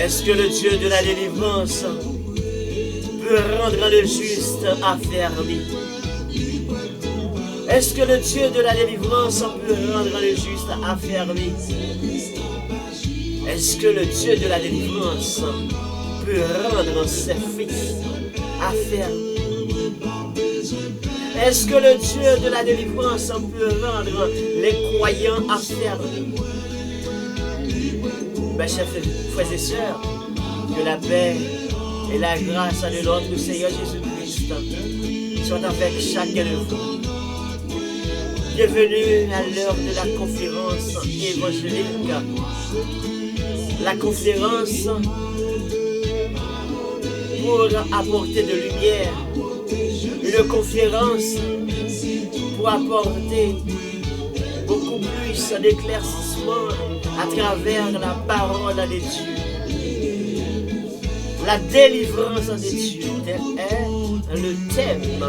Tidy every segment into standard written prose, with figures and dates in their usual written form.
Est-ce que le Dieu de la délivrance peut rendre le juste affermi? Est-ce que le Dieu de la délivrance peut rendre le juste affermi? Est-ce que le Dieu de la délivrance peut rendre ses fils affermis? Est-ce que le Dieu de la délivrance peut rendre les croyants affermis? Mes chers frères et sœurs, que la paix et la grâce de notre Seigneur Jésus-Christ soient avec chacun de vous. Bienvenue à l'heure de la conférence évangélique. La conférence pour apporter de lumière. Une conférence pour apporter beaucoup plus d'éclaircissement à travers la parole de Dieu. La délivrance de Dieu est le thème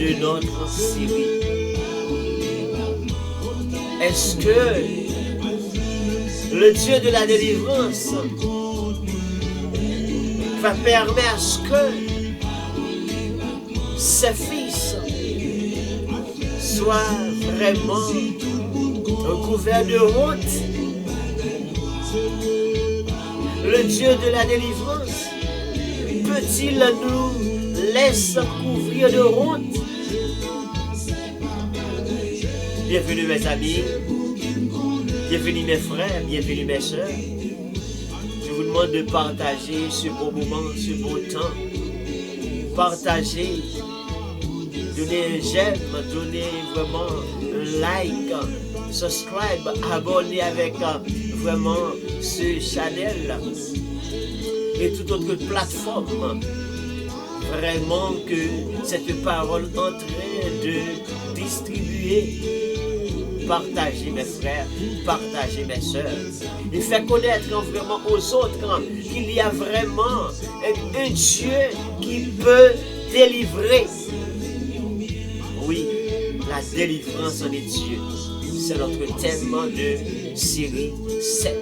de notre série. Est-ce que le Dieu de la délivrance va permettre que ses fils soient vraiment couverts de honte? Le Dieu de la délivrance peut-il nous laisser couvrir de honte? Bienvenue mes amis, bienvenue mes frères, bienvenue mes soeurs. Je vous demande de partager ce beau moment, ce beau temps. Partagez, donnez un j'aime, donnez vraiment un like, subscribe, abonnez avec vraiment ce channel et toute autre plateforme. Vraiment que cette parole est en train de distribuer. Partagez mes frères, partagez mes soeurs. Et fait connaître vraiment aux autres qu'il y a vraiment un Dieu qui peut délivrer. Oui, la délivrance de Dieu. C'est notre thème de série 7.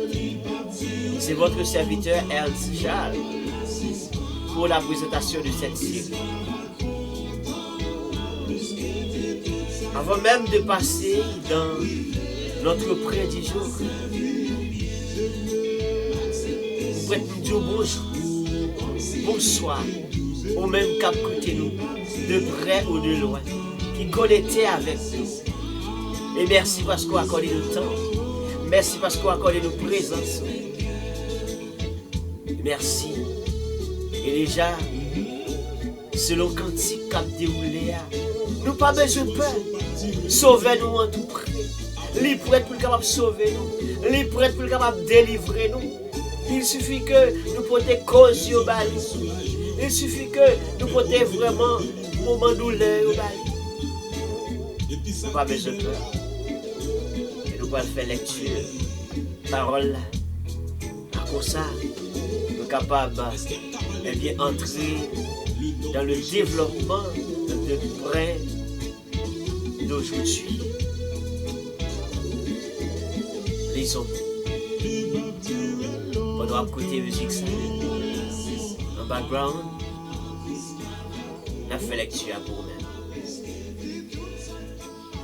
C'est votre serviteur Ernst Charles pour la présentation de cette série. Avant même de passer dans notre prêt du jour, vous pouvez nous dire bonjour, bonsoir, au même cap côté nous, de près ou de loin, qui connectait avec nous. Et merci parce qu'on a accordé le temps. Merci parce qu'on a accordé nos présences. Merci. Et déjà, selon Cantique cap déroulé, nous pas besoin de peur. Sauvez-nous en tout près. Les prêtres pour capable sauver nous. Les prêtres pour capable délivrer nous. Il suffit que nous portions cause au bal. Il suffit que nous portions vraiment moment douleur au bal. Nous pas besoin de peur. Et nous allons faire lecture. Parole là. Comme ça, nous sommes capables de bien entrer dans le développement de près d'aujourd'hui. Lisons. On doit écouter musique ça. En background, on a fait lecture pour nous-mêmes.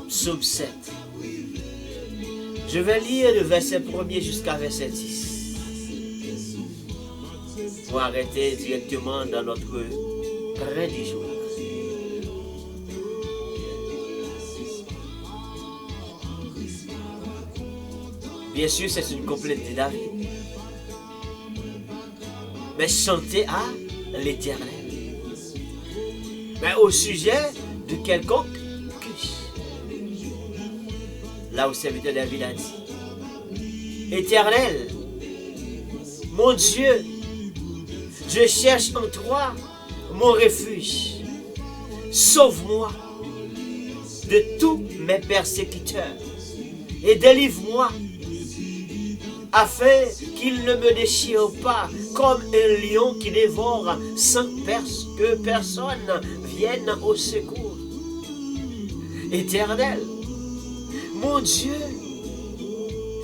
Psaume 7. Je vais lire le verset 1er jusqu'à verset 10. Pour arrêter directement dans notre prêt du jour. Bien sûr, c'est une complète de David. Mais chanter à l'Éternel. Mais au sujet de quelconque cuche. Là où le serviteur David a dit. Éternel, mon Dieu, je cherche en toi mon refuge. Sauve-moi de tous mes persécuteurs et délivre-moi afin qu'il ne me déchire pas comme un lion qui dévore sans que personne vienne au secours. Éternel, mon Dieu,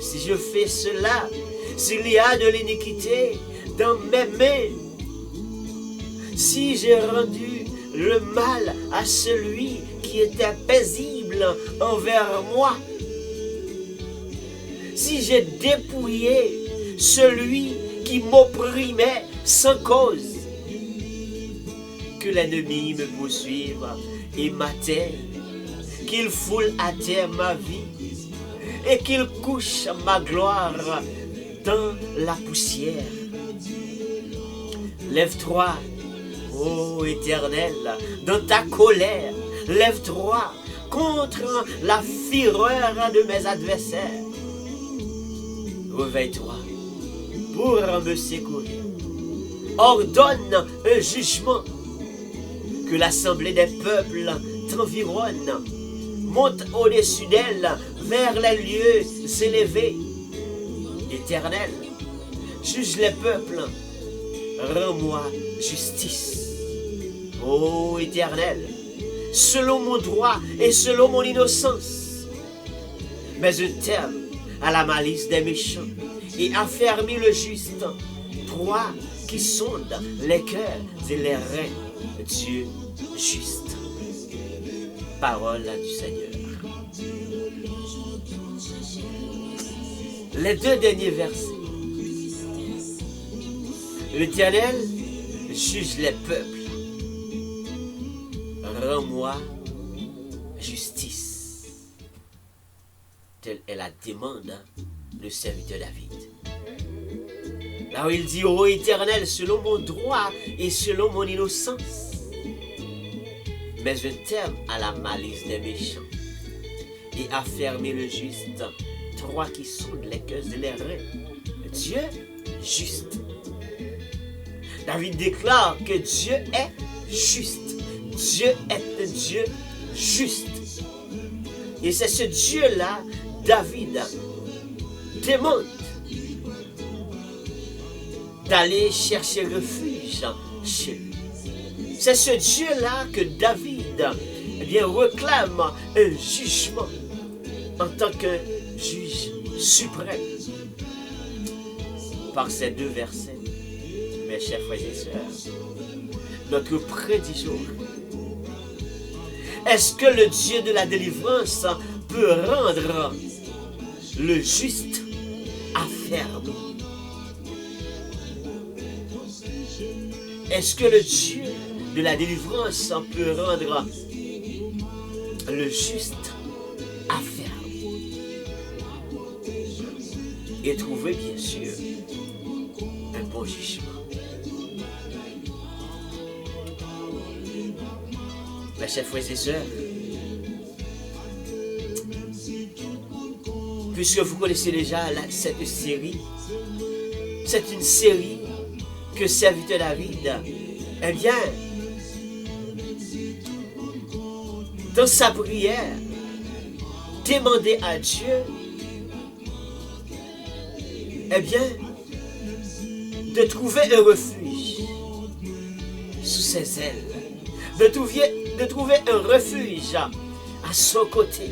si je fais cela, s'il y a de l'iniquité dans mes mains, si j'ai rendu le mal à celui qui était paisible envers moi, si j'ai dépouillé celui qui m'opprimait sans cause, que l'ennemi me poursuive et m'atteigne, qu'il foule à terre ma vie et qu'il couche ma gloire dans la poussière. Lève-toi, ô Éternel, dans ta colère, lève-toi contre la fureur de mes adversaires. Réveille-toi pour me secourir. Ordonne un jugement, que l'assemblée des peuples t'environne. Monte au-dessus d'elle vers les lieux élevés. Éternel, juge les peuples, rends-moi justice. Ô Éternel, selon mon droit et selon mon innocence, mets un terme à la malice des méchants et affermis le juste, toi qui sondes les cœurs et les reins, Dieu juste. Parole du Seigneur. Les deux derniers versets. L'Éternel juge les peuples. Rends-moi justice. Telle est la demande de serviteur David. Là où il dit, ô Éternel, selon mon droit et selon mon innocence, mets un terme à la malice des méchants et affermis le juste, toi qui sondent les cœurs et les reins, Dieu juste. David déclare que Dieu est juste. Dieu est un Dieu juste. Et c'est ce Dieu-là, David demande d'aller chercher refuge chez lui. C'est ce Dieu-là que David réclame un jugement en tant que juge suprême. Par ces deux versets, mes chers frères et sœurs, notre prédiction, est-ce que le Dieu de la délivrance peut rendre le juste affermi? Est-ce que le Dieu de la délivrance peut rendre le juste affermi? Et trouver bien sûr un bon jugement. Mes chers frères et sœurs, puisque vous connaissez déjà cette série, c'est une série que serviteur David, eh bien, dans sa prière, demandait à Dieu, eh bien, de trouver un refuge sous ses ailes, de trouver un refuge à son côté.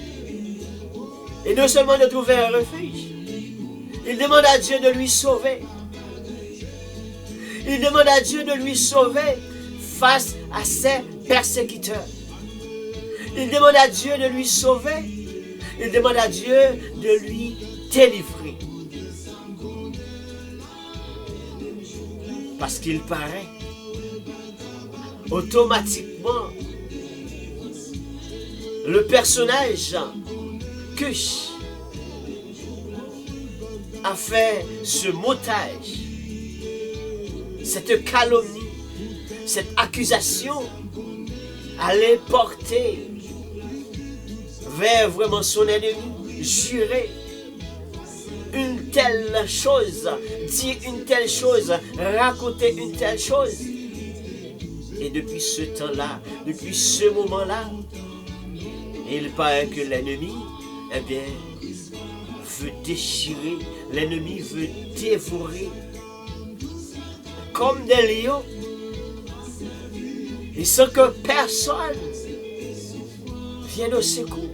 Et non seulement de trouver un refuge, il demande à Dieu de lui sauver. Il demande à Dieu de lui sauver face à ses persécuteurs. Il demande à Dieu de lui sauver. Il demande à Dieu de lui délivrer. Parce qu'il paraît automatiquement le personnage Cush a fait ce montage, cette calomnie, cette accusation allait porter vers vraiment son ennemi, jurer une telle chose, dire une telle chose, raconter une telle chose. Et depuis ce temps-là, depuis ce moment-là, il paraît que l'ennemi, eh bien, veut déchirer, l'ennemi veut dévorer comme des lions, et sans que personne vienne au secours.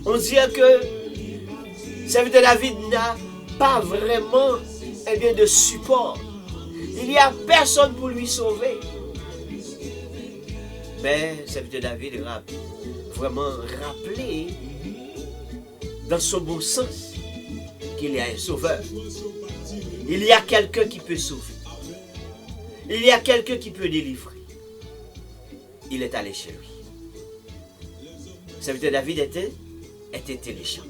On dirait que serviteur David n'a pas vraiment eh bien, de support. Il n'y a personne pour lui sauver. Mais serviteur David a vraiment rappelé, dans son bon sens, qu'il y a un sauveur. Il y a quelqu'un qui peut sauver. Il y a quelqu'un qui peut délivrer. Il est allé chez lui. Serviteur David était intelligent.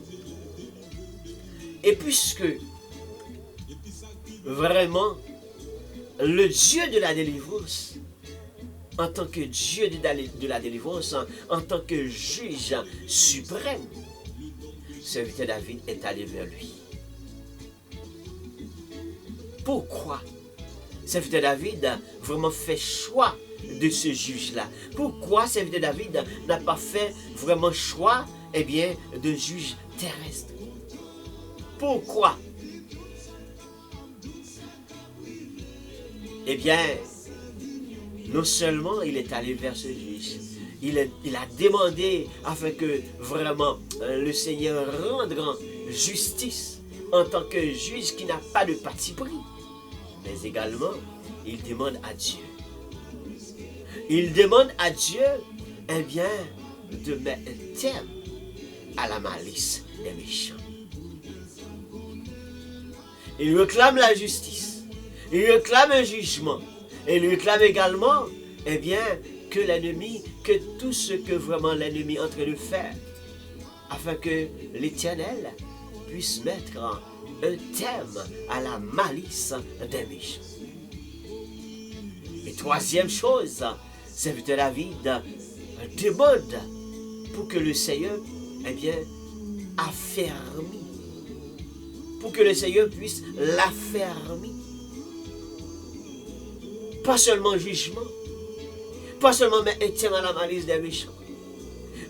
Et puisque vraiment le Dieu de la délivrance, en tant que Dieu de la délivrance, en tant que juge suprême, serviteur David est allé vers lui. Pourquoi serviteur David a vraiment fait choix de ce juge-là? Pourquoi serviteur David n'a pas fait vraiment choix, eh bien, de juge terrestre? Pourquoi? Eh bien, non seulement il est allé vers ce juge, il a demandé afin que vraiment le Seigneur rende justice en tant que juge qui n'a pas de parti pris. Mais également, il demande à Dieu. Il demande à Dieu, eh bien, de mettre un terme à la malice des méchants. Il réclame la justice. Il réclame un jugement. Et il réclame également, eh bien, que l'ennemi, que tout ce que vraiment l'ennemi est en train de faire, afin que l'Éternel puisse mettre un terme à la malice des méchants. Et troisième chose, serviteur David demande pour que le Seigneur, eh bien, affermisse. Pour que le Seigneur puisse l'affermir. Pas seulement jugement, pas seulement mettre un terme à la malice des méchants,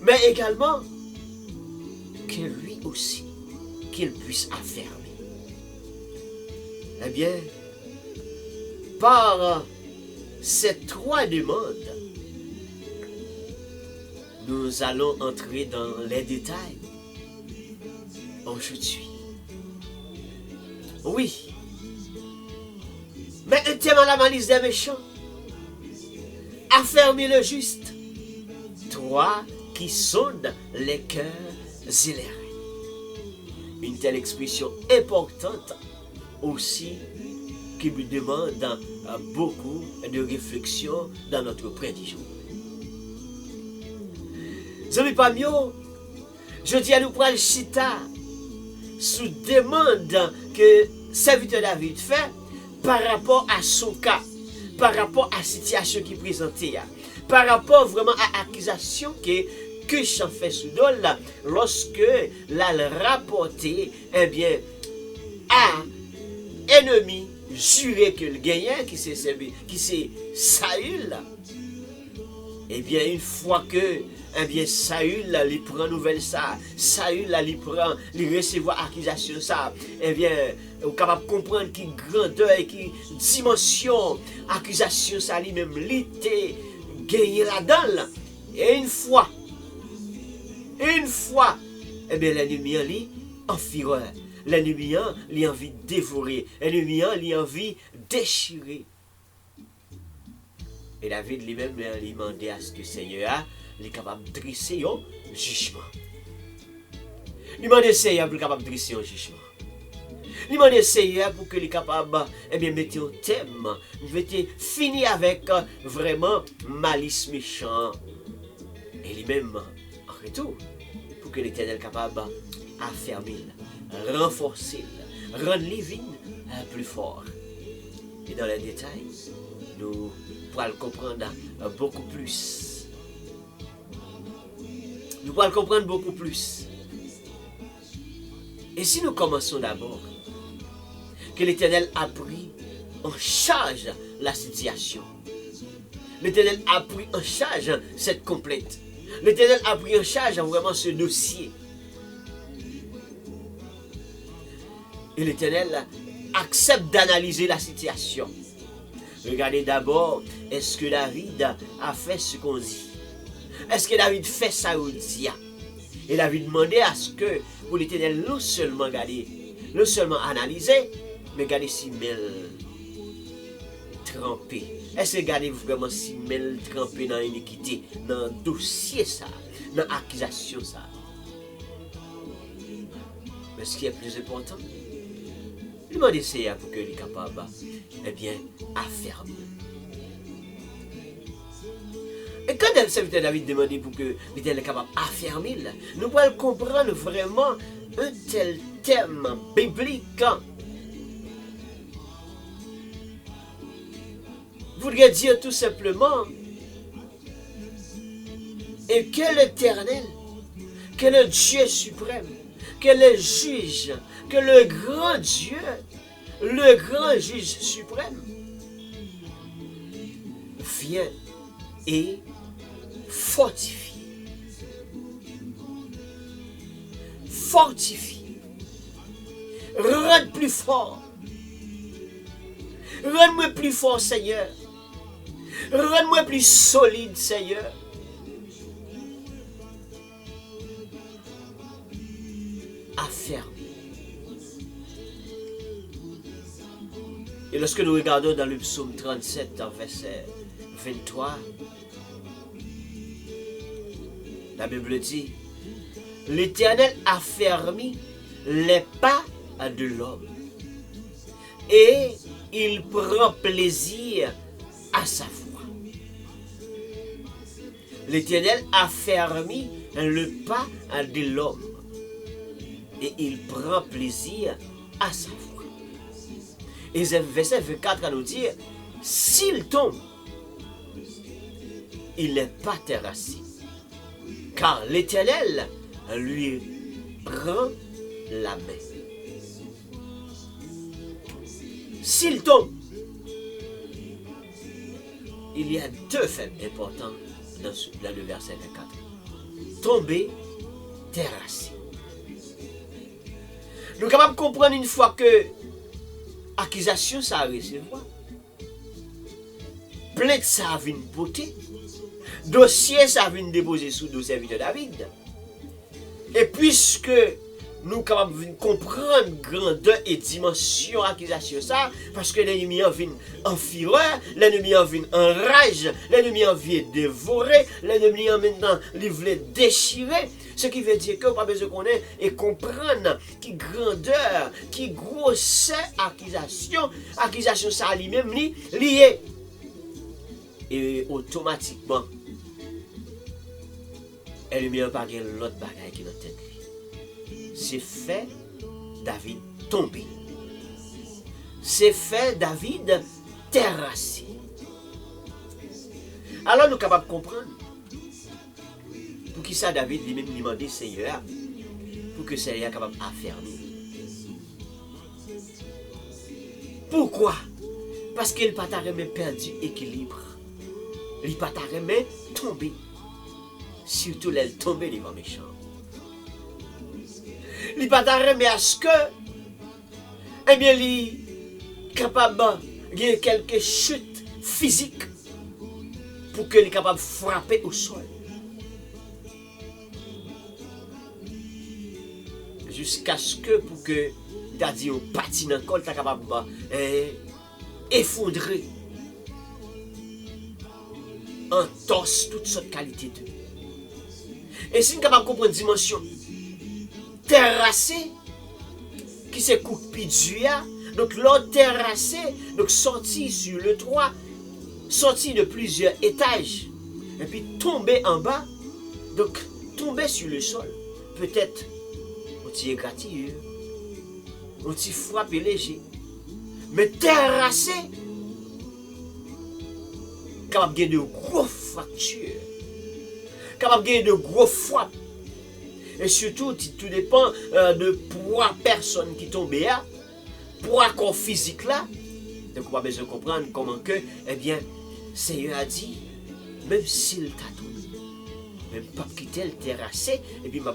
mais également que lui aussi, qu'il puisse affermer. Eh bien, par ces trois demandes, nous allons entrer dans les détails aujourd'hui. Oui, mais un terme à la malice des méchants, affermer le juste, toi qui sondes les cœurs et les reins. Une telle expression importante aussi qui me demande beaucoup de réflexion dans notre prédiction. Zami Pamio, je dis à nous prendre chita sous demande que serviteur David fait par rapport à son cas, par rapport à la situation qui présentait, par rapport vraiment à l'accusation que j'en fais sous dol lorsque l'a rapporté, eh bien, à ennemi juré que le gagnant qui c'est Saül, eh bien, une fois que eh bien, Saül, il prend nouvelle ça. Saül, il recevoir accusation ça. Eh bien, on est capable de comprendre qui grandeur et qui dimension accusation ça lui-même l'été gagné là-dedans. Et une fois, eh bien, l'ennemi en fureur. L'ennemi a envie de dévorer. L'ennemi a envie de déchirer. Et David lui-même lui demandait à ce que le Seigneur est capable de dresser un jugement. Il demandait au Seigneur pour capable de dresser un jugement. Il demandait au Seigneur pour qu'il soit capable de mettre un thème, finir avec vraiment malice méchant. Et lui-même, en retour, pour que l'Éternel soit capable d'affermir, renforcer, rendre les vignes plus fort. Et dans les détails, nous pourrons le comprendre beaucoup plus. Nous pourrons le comprendre beaucoup plus. Et si nous commençons d'abord, que l'Éternel a pris en charge la situation. L'Éternel a pris en charge cette complète. L'Éternel a pris en charge vraiment ce dossier. Et l'Éternel accepte d'analyser la situation. Regardez d'abord, est-ce que David a fait ce qu'on dit? Est-ce que David fait ça ou dit? Et David demandait à ce que, pour l'Éternel, non seulement analyser, Mais regardez si Mel trempé. Est-ce que regardez vraiment si Mel trempé dans l'iniquité, dans le dossier ça, dans l'accusation ça? Mais ce qui est plus important, demandez Seigneur pour que les capable, eh bien, affermir. Et quand le serviteur David demandait pour que l'Éternel est capable d'affermir, nous pouvons comprendre vraiment un tel thème biblique. Voudrait dire tout simplement et que l'Éternel, que le Dieu suprême, que le juge, que le grand Dieu, le grand juge suprême, vient et fortifie. Fortifie. Rends plus fort. Rends-moi plus fort, Seigneur. Rends-moi plus solide, Seigneur. Affermi. Et lorsque nous regardons dans le psaume 37, en verset 23, la Bible dit, l'Éternel affermit les pas de l'homme et il prend plaisir à sa foi. L'Éternel affermit le pas de l'homme et il prend plaisir à sa foi. Et verset 24 nous dit, s'il tombe, il n'est pas terrassé, car l'Éternel lui prend la main. S'il tombe, il y a deux faits importants dans le verset 24. Tomber, terrasser. Nous sommes capables de comprendre une fois que accusation ça a recevoir, plainte ça a vu une beauté, dossier ça a vu une déposer sous le serviteur David. Et puisque nous sommes capables de comprendre grandeur et dimension accusation ça, parce que l'ennemi en vient en fureur, l'ennemi en vient en rage, l'ennemi en vient dévorer, l'ennemi en maintenant il voulait déchirer. Ce qui veut dire que vous n'avez pas besoin de connaître et comprendre qui grandeur, qui grosseur accusation ça lui-même lié. Et automatiquement, l'ennemi n'a pas l'autre bagaille qui est dans la tête. C'est fait David tomber. C'est fait David terrasser. Alors nous sommes capables de comprendre. Pour qui ça David lui-même demandé Seigneur pour que Seigneur soit capable d'affermir. Pourquoi? Parce qu'il n'a pas perdu l'équilibre. Il n'a pas tombé. Surtout elle tomber devant méchant. Il n'a pas à ce que eh bien il est capable de quelques chutes physiques pour qu'il soit capable de frapper au sol. Jusqu'à ce que pour que t'as dit on patine encore, t'es capable d'effondrer en torse toute sorte de qualité de. Et si nous sommes capables de comprendre une dimension terrassée, qui se coupe du donc l'autre terrassé, donc sorti sur le toit, sorti de plusieurs étages, et puis tomber en bas, donc tomber sur le sol, peut-être on t'y égratignure, on t'y frappe léger, mais terrassé, capable de gagner de gros fractures, capable de gagner de gros frappes. Et surtout, tout dépend de poids personne qui tombe là, poids corps physique là. Donc on va besoin de comprendre comment que, eh bien, Seigneur a dit, même s'il t'a tombé, même pas quitter le terrassé, et puis m'a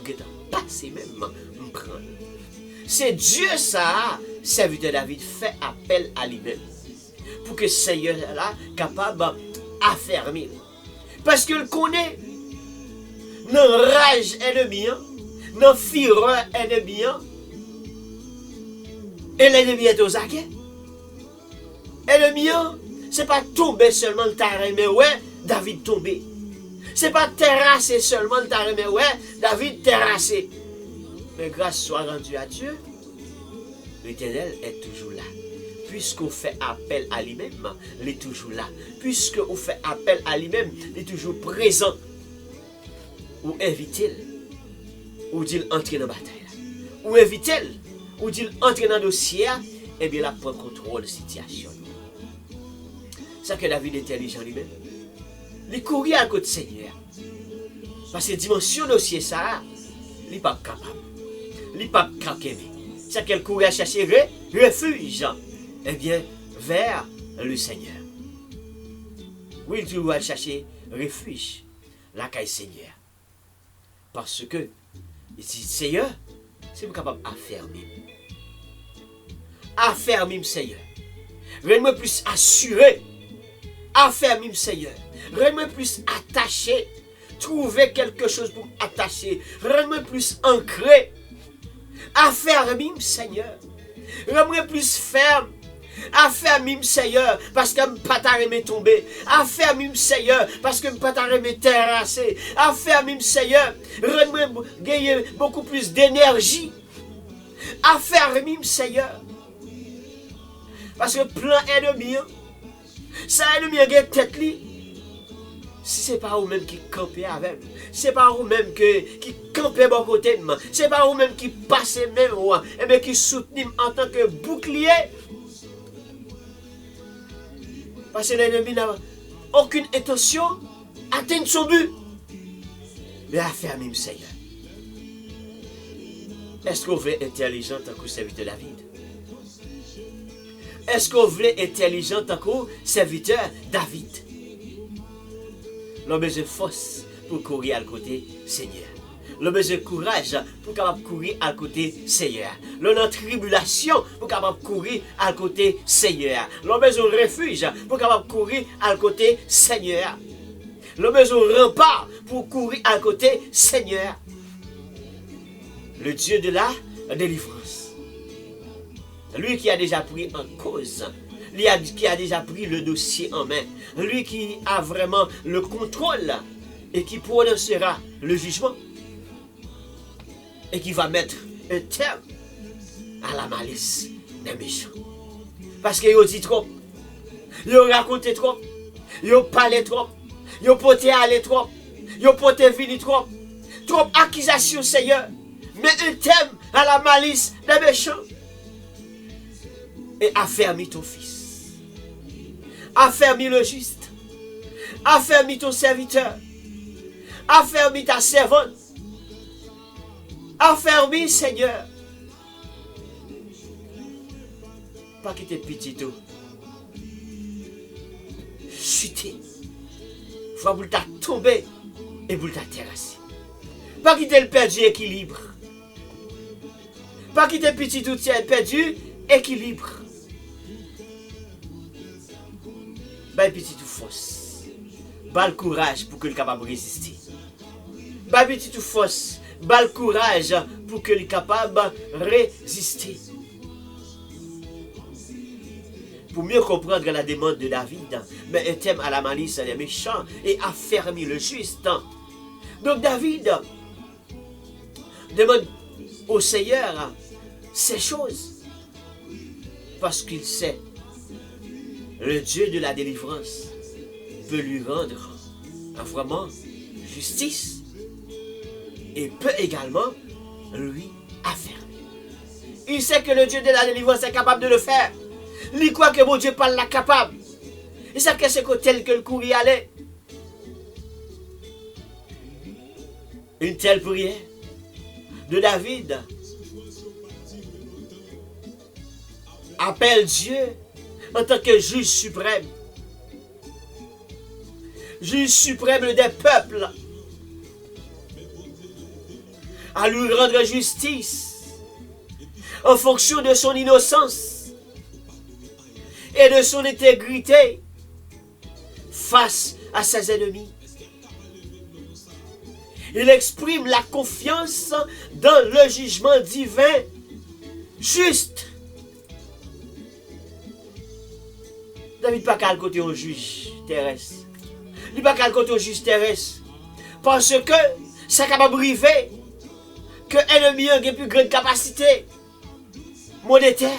passer même, me prendre. C'est Dieu ça, serviteur David fait appel à lui-même. Pour que Seigneur là, capable d'affermir. Parce qu'il connaît, non rage ennemi, non fureur ennemi, et l'ennemi est aux aguets. Ennemi, c'est pas tomber seulement le terrain, mais ouais, David tombé. C'est pas terrasser seulement le terrain, mais ouais, David terrassé. Mais grâce soit rendue à Dieu, l'Éternel est toujours là. Puisqu'on fait appel à lui-même, il est toujours là. Puisqu'on fait appel à lui-même, il est toujours présent. Ou invite-t-il, ou dit-il entrer dans la bataille. Ou invite-t-il, ou dit-il entrer dans le dossier, et bien là, prend contrôle de la situation. C'est que David est intelligent lui-même. Il courit à côté du Seigneur. Parce que la dimension dossier, ça, il n'est pas capable. Il n'est pas capable. C'est qu'elle courit à chercher refuge. Eh bien, vers le Seigneur. Oui, il doit chercher refuge, la caille Seigneur. Parce que, il dit, Seigneur, c'est capable d'affermir. Affermir, Seigneur. Rends-moi plus assuré. Affermir, Seigneur. Rends-moi plus attaché. Trouver quelque chose pour attacher. Rends-moi plus ancré. Affermir, Seigneur. Rends-moi plus ferme. Affermis, Seigneur, parce que je ne pas tomber. Affermis, Seigneur, parce que je ne pas terrasser. Affermis, Seigneur, rends-moi gagner beaucoup plus d'énergie. Affermis, Seigneur. Parce que plein ennemi, ça ennemi a une tête li. Si ce n'est pas vous-même qui campez avec, ce n'est pas vous-même qui campez bon côté, ce n'est pas vous-même qui passez même, mais qui soutenez en tant que bouclier. Parce que l'ennemi n'a aucune intention d'atteindre son but. Mais affermis, Seigneur. Est-ce qu'on veut intelligent tant que serviteur David? Est-ce qu'on veut intelligent tant que serviteur David? L'homme besoin de force pour courir à côté Seigneur. L'homme besoin de courage pour capable courir à côté Seigneur. L'homme en tribulation pour capable courir à côté Seigneur. L'homme besoin de refuge pour capable courir à côté Seigneur. L'homme besoin de rempart pour courir à côté Seigneur. Le Dieu de la délivrance. Lui qui a déjà pris en cause. Lui qui a déjà pris le dossier en main. Lui qui a vraiment le contrôle et qui prononcera le jugement. Et qui va mettre un terme à la malice des méchants. Parce qu'ils ont dit trop. Ils ont raconté trop. Ils ont parlé trop. Ils ont porté aller trop. Ils ont porté venir trop. Trop accusations, Seigneur. Mais un terme à la malice des méchants. Et affermis ton fils. Affermis le juste. Affermis ton serviteur. Affermis ta servante. Affermis, Seigneur. Pas quitter petit tout. Chuter. Faut pour ta tomber et pour ta terrasser. Pas quitter le perdu équilibre. Pas quitter petit tout perdu équilibre. Bah petit tout force. Bah le courage pour que le capable de résister. Bah petit tout force. Bah le courage pour que les capable de résister. Pour mieux comprendre la demande de David, mais un thème à la malice des méchants et affermir le juste. Donc David demande au Seigneur ces choses parce qu'il sait le Dieu de la délivrance peut lui rendre vraiment justice et peut également lui affermir. Il sait que le Dieu de la délivrance est capable de le faire. Il croit que mon Dieu parle la capable. Il sait que c'est tel que le courrier allait. Une telle prière de David appelle Dieu en tant que juge suprême. Juge suprême des peuples. À lui rendre justice en fonction de son innocence et de son intégrité face à ses ennemis. Il exprime la confiance dans le jugement divin juste. David pas qu'à côté un juge terrestre. Il pas qu'à côté un juge terrestre. Parce que ça capable de briver que l'ennemi a une plus grande capacité monétaire.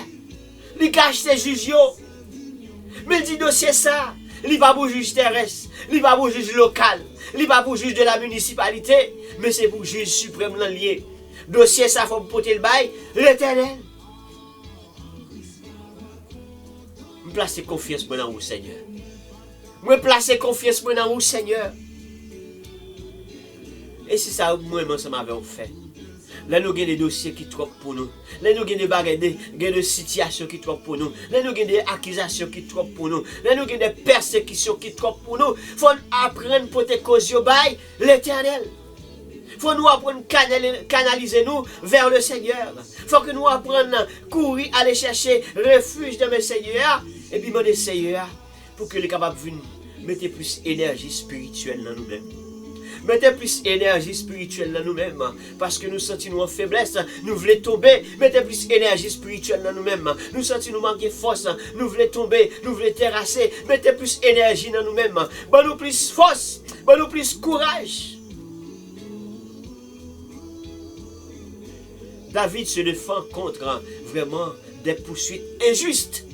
Il cache ses juges. Mais il dit dossier ça. Il va pour juge terrestre. Il va pour juge local. Il va pour juge de la municipalité. Mais c'est pour juge suprême lié. Dossier ça, il faut porter le bail. L'Éternel. Je place confiance dans vous, Seigneur. Je place confiance dans vous, Seigneur. Et c'est ça, moi, ça m'avait fait. Là, nous avons des dossiers qui trop pour nous. Là, nous avons des situations qui trop pour nous. Là, nous avons des accusations qui trop pour nous. Là, nous avons des persécutions qui trop pour nous. Il faut apprendre pour te causer au bail l'Éternel. Il faut nous apprendre à canaliser nous vers le Seigneur. Il faut que nous apprenions à courir, aller chercher refuge dans le Seigneur. Et puis, demander Seigneur pour que les capables de mettre plus d'énergie spirituelle dans nous-mêmes. Mettez plus d'énergie spirituelle dans nous-mêmes. Parce que nous sentons en faiblesse. Nous voulons tomber. Mettez plus d'énergie spirituelle dans nous-mêmes. Nous sentons nous manquer force. Nous voulons tomber. Nous voulons terrasser. Mettez plus d'énergie dans nous-mêmes. Bon nous plus force. Bon nous plus courage. David se défend contre vraiment des poursuites injustes.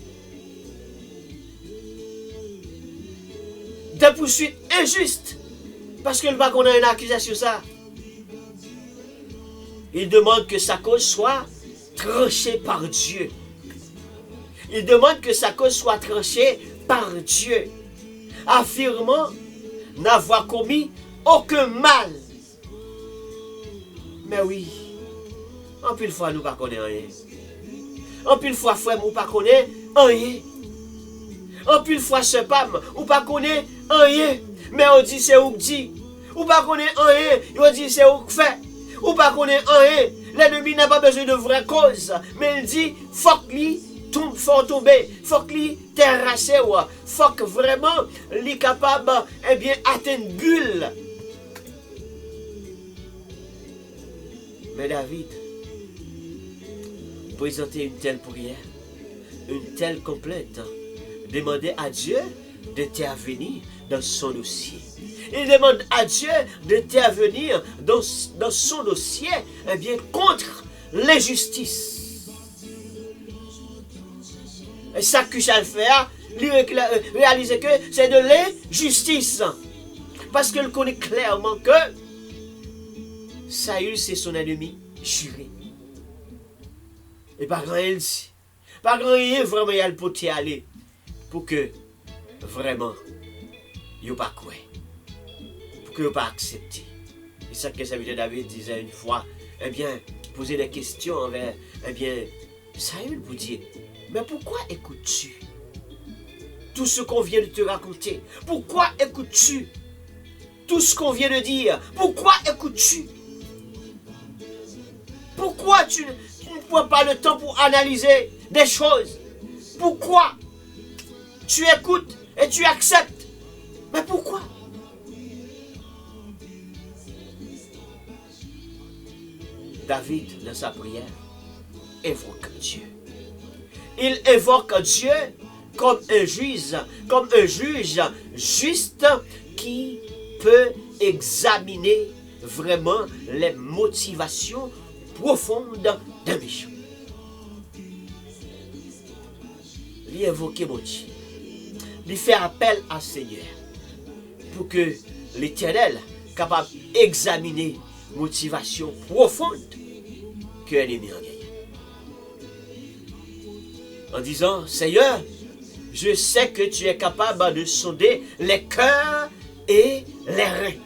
Des poursuites injustes. Parce que le va qu'on a une accusation ça. Il demande que sa cause soit tranchée par Dieu. Il demande que sa cause soit tranchée par Dieu. Affirmant n'avoir commis aucun mal. Mais oui, en pile fois nous ne connaissons rien. En pile fois frère nous ne connaissons rien. En pile fois ce pam ou pas connaît rien. Mais on dit c'est où dit. Ou pas connaît rien, on dit c'est où fait. Ou pas connaît rien. L'ennemi n'a pas besoin de vraie cause, mais il dit faut qu'il tombe, faut tomber, faut qu'il terrasse, faut que vraiment il capable eh bien atteindre bulle. Mais David présentait une telle prière, une telle complète, demandait à Dieu d'intervenir dans son dossier. Il demande à Dieu d'intervenir dans son dossier eh bien, contre l'injustice. Et ça que ça le fait, réaliser que c'est de l'injustice. Parce qu'il connaît clairement que Saül c'est son ennemi juré. Et par grand il dit, par grand il vraiment il a le poté aller pour que vraiment il n'y a pas quoi. Que pas accepter. Et ça que le serviteur David disait une fois, eh bien, poser des questions envers, eh bien, Saül vous dire, mais pourquoi écoutes-tu tout ce qu'on vient de te raconter? Pourquoi écoutes-tu tout ce qu'on vient de dire? Pourquoi écoutes-tu? Pourquoi tu ne prends pas le temps pour analyser des choses? Pourquoi tu écoutes et tu acceptes? Mais pourquoi? David, dans sa prière, évoque Dieu. Il évoque Dieu comme un juge juste qui peut examiner vraiment les motivations profondes d'un méchant. Il évoque mon Dieu. Il fait appel à Seigneur pour que l'Éternel capable d'examiner motivation profonde que l'ennemi a gagné. En disant, Seigneur, je sais que tu es capable de sonder les cœurs et les reins.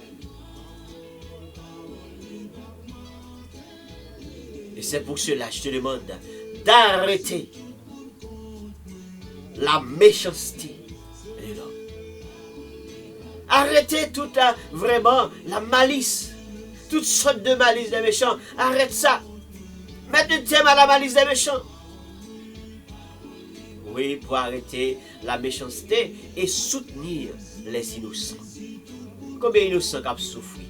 Et c'est pour cela que je te demande d'arrêter la méchanceté de l'homme. Arrêtez toute vraiment la malice. Toutes sortes de malice des méchants. Arrête ça. Mets un terme à la malice des méchants. Oui, pour arrêter la méchanceté et soutenir les innocents. Combien d'innocents qui ont souffert?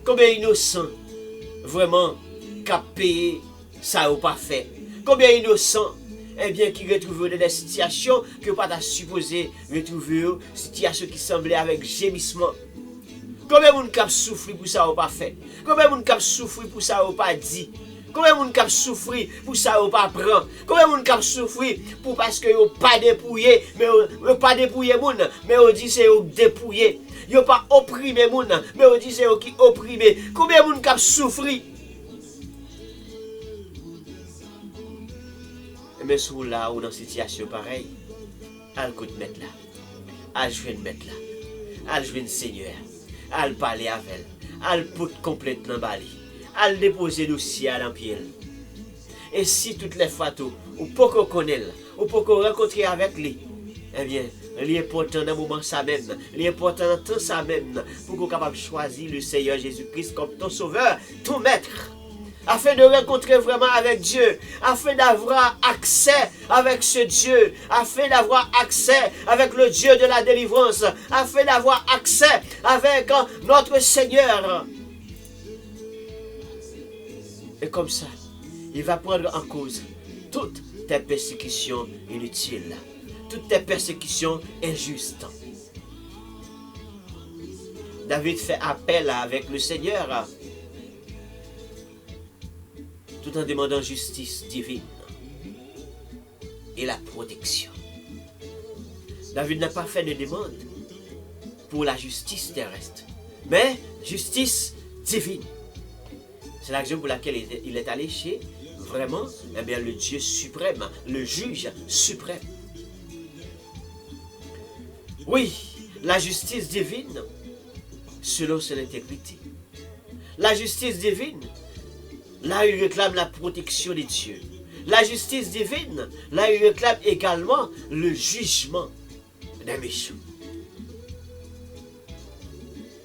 Combien d'innocents vraiment qui ont payé ça ou pas fait? Combien d'innocents eh bien, qui retrouvent dans des situations que pas t'as supposé retrouver, situations qui semblaient avec gémissement. Combien de monde qui a souffert pour ça ou pas fait? Combien de monde qui a souffert pour ça ou pas dit? Combien de monde qui a souffert pour ça ou pas prendre? Combien de monde qui a souffert pour parce que vous pas dépouillé, mais vous pas dépouillé moun, mais vous dit c'est vous dépouillé. Vous pas opprimé moun, mais vous dit c'est vous qui opprimé. Combien de monde qui a souffert? Mais sous là ou dans une situation pareille, al koute mettre là, al joindre mettre là, al joindre Seigneur, al parler avec elle, al pout complètement bali, al déposer dossier à l'empiel. Et si toutes les fois ou pas qu'on connaît, ou pas qu'on rencontre avec lui, eh bien, l'important dans le moment ça même, l'important dans temps ça même, pour qu'on soit capable de choisir le Seigneur Jésus-Christ comme ton sauveur, ton maître. Afin de rencontrer vraiment avec Dieu, afin d'avoir accès avec ce Dieu, afin d'avoir accès avec le Dieu de la délivrance, afin d'avoir accès avec notre Seigneur. Et comme ça, il va prendre en cause toutes tes persécutions inutiles, toutes tes persécutions injustes. David fait appel avec le Seigneur, tout en demandant justice divine et la protection. David n'a pas fait de demande pour la justice terrestre, mais justice divine. C'est la raison pour laquelle il est allé chez vraiment le Dieu suprême, le juge suprême. Oui, la justice divine selon son intégrité. La justice divine, là, il réclame la protection de Dieu. La justice divine, là, il réclame également le jugement des méchants.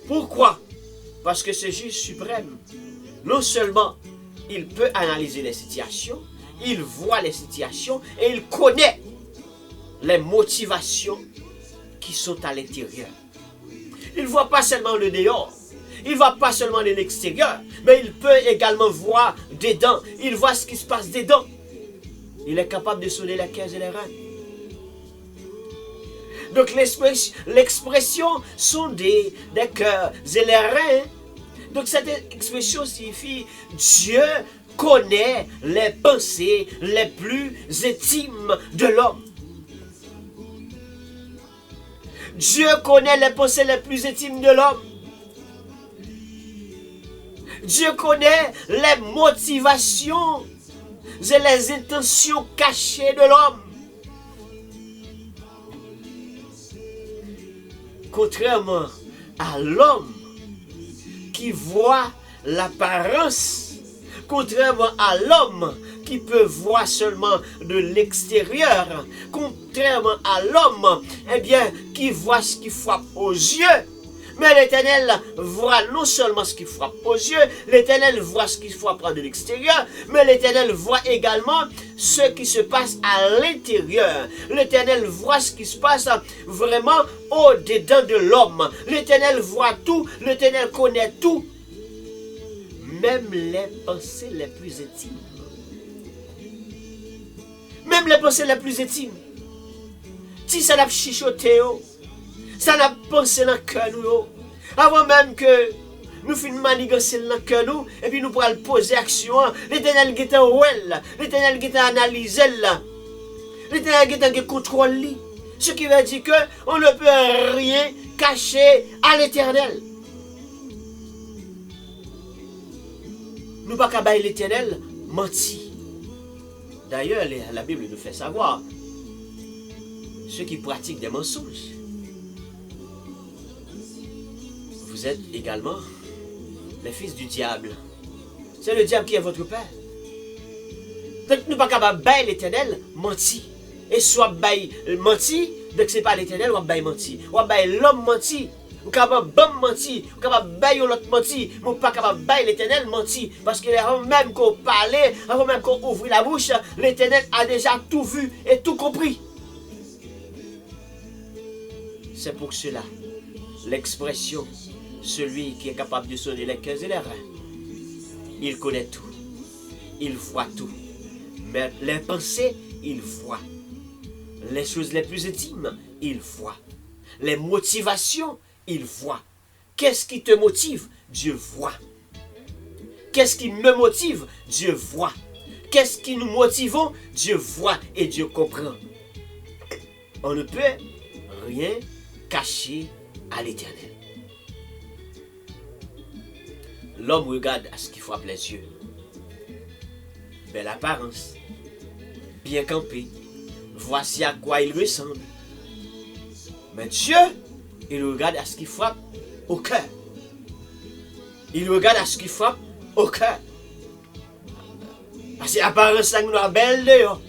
Pourquoi? Parce que ce juge suprême, non seulement il peut analyser les situations, il voit les situations et il connaît les motivations qui sont à l'intérieur. Il ne voit pas seulement le dehors. Il ne voit pas seulement de l'extérieur, mais il peut également voir dedans. Il voit ce qui se passe dedans. Il est capable de sonner les cœurs et les reins. Donc l'expression sonder des cœurs et les reins. Donc cette expression signifie Dieu connaît les pensées les plus intimes de l'homme. Dieu connaît les pensées les plus intimes de l'homme. Dieu connaît les motivations et les intentions cachées de l'homme. Contrairement à l'homme qui voit l'apparence, contrairement à l'homme qui peut voir seulement de l'extérieur, contrairement à l'homme, qui voit ce qui frappe aux yeux. Mais l'Éternel voit non seulement ce qui frappe aux yeux, l'Éternel voit ce qui frappe de l'extérieur, mais l'Éternel voit également ce qui se passe à l'intérieur. L'Éternel voit ce qui se passe vraiment au-dedans de l'homme. L'Éternel voit tout, l'Éternel connaît tout, même les pensées les plus intimes. Même les pensées les plus intimes. Si ça n'a pas chichoté, ça n'a pas pensé dans le cœur nous. Avant même que nous finissons manigancer dans le cœur nous, et puis nous pourrons poser action. L'Éternel qui est en well, l'Éternel qui est analysé là. L'Éternel qui est contrôle. Ce qui veut dire qu'on ne peut rien cacher à l'Éternel. Nous ne pouvons pas bailler l'Éternel menti. D'ailleurs, la Bible nous fait savoir ceux qui pratiquent des mensonges. Vous êtes également les fils du diable. C'est le diable qui est votre père. Donc nous ne pouvons pas bailler l'Éternel menti. Et soit bailler menti, donc ce n'est pas l'Éternel ou bailler menti. Ou bailler l'homme menti. Ou capable de menti, ou capable de bailler l'autre menti, mais pas capable de bailler l'Éternel menti. Parce que avant même qu'on parlait, avant même qu'on ouvre la bouche, l'Éternel a déjà tout vu et tout compris. C'est pour cela, l'expression, celui qui est capable de sonner les cœurs et les reins, il connaît tout, il voit tout. Mais les pensées il voit. Les choses les plus intimes, il voit. Les motivations, il voit. Qu'est-ce qui te motive? Dieu voit. Qu'est-ce qui me motive? Dieu voit. Qu'est-ce qui nous motivons? Dieu voit et Dieu comprend. On ne peut rien cacher à l'Éternel. L'homme regarde à ce qu'il frappe les yeux. Belle apparence, bien campé, voici à quoi il ressemble. Mais Dieu, il regarde à ce qui frappe au cœur. Il regarde à ce qui frappe au cœur. Parce que l'apparence nous a belle dehors.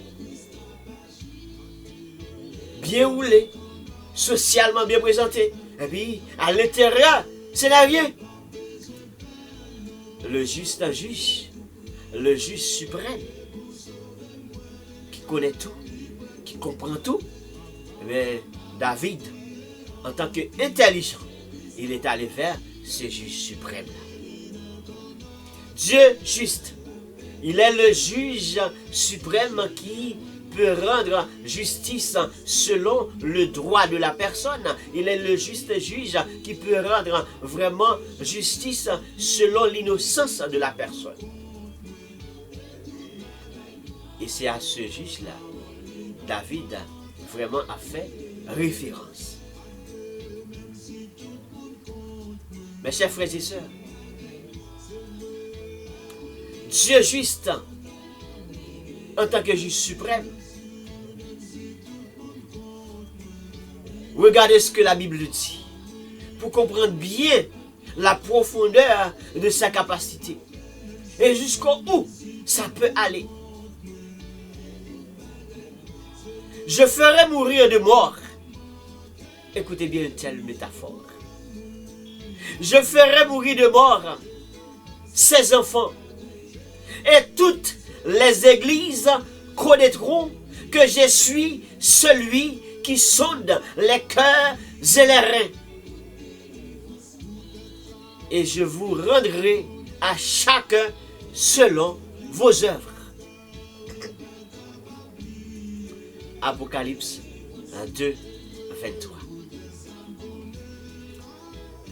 Bien roulé, socialement bien présenté. Et puis, à l'intérieur, c'est la rien. Le juste juge, le juge suprême, qui connaît tout, qui comprend tout. Mais David, en tant qu'intelligent, il est allé vers ce juge suprême-là. Dieu juste, il est le juge suprême qui peut rendre justice selon le droit de la personne. Il est le juste juge qui peut rendre vraiment justice selon l'innocence de la personne. Et c'est à ce juge-là, David vraiment a fait référence. Mes chers frères et sœurs, Dieu juste, en tant que juge suprême, regardez ce que la Bible dit, pour comprendre bien la profondeur de sa capacité, et jusqu'où ça peut aller. Je ferai mourir de mort. Écoutez bien une telle métaphore. Je ferai mourir de mort ses enfants. Et toutes les églises connaîtront que je suis celui qui sonde les cœurs et les reins. Et je vous rendrai à chacun selon vos œuvres. Apocalypse 2, 23.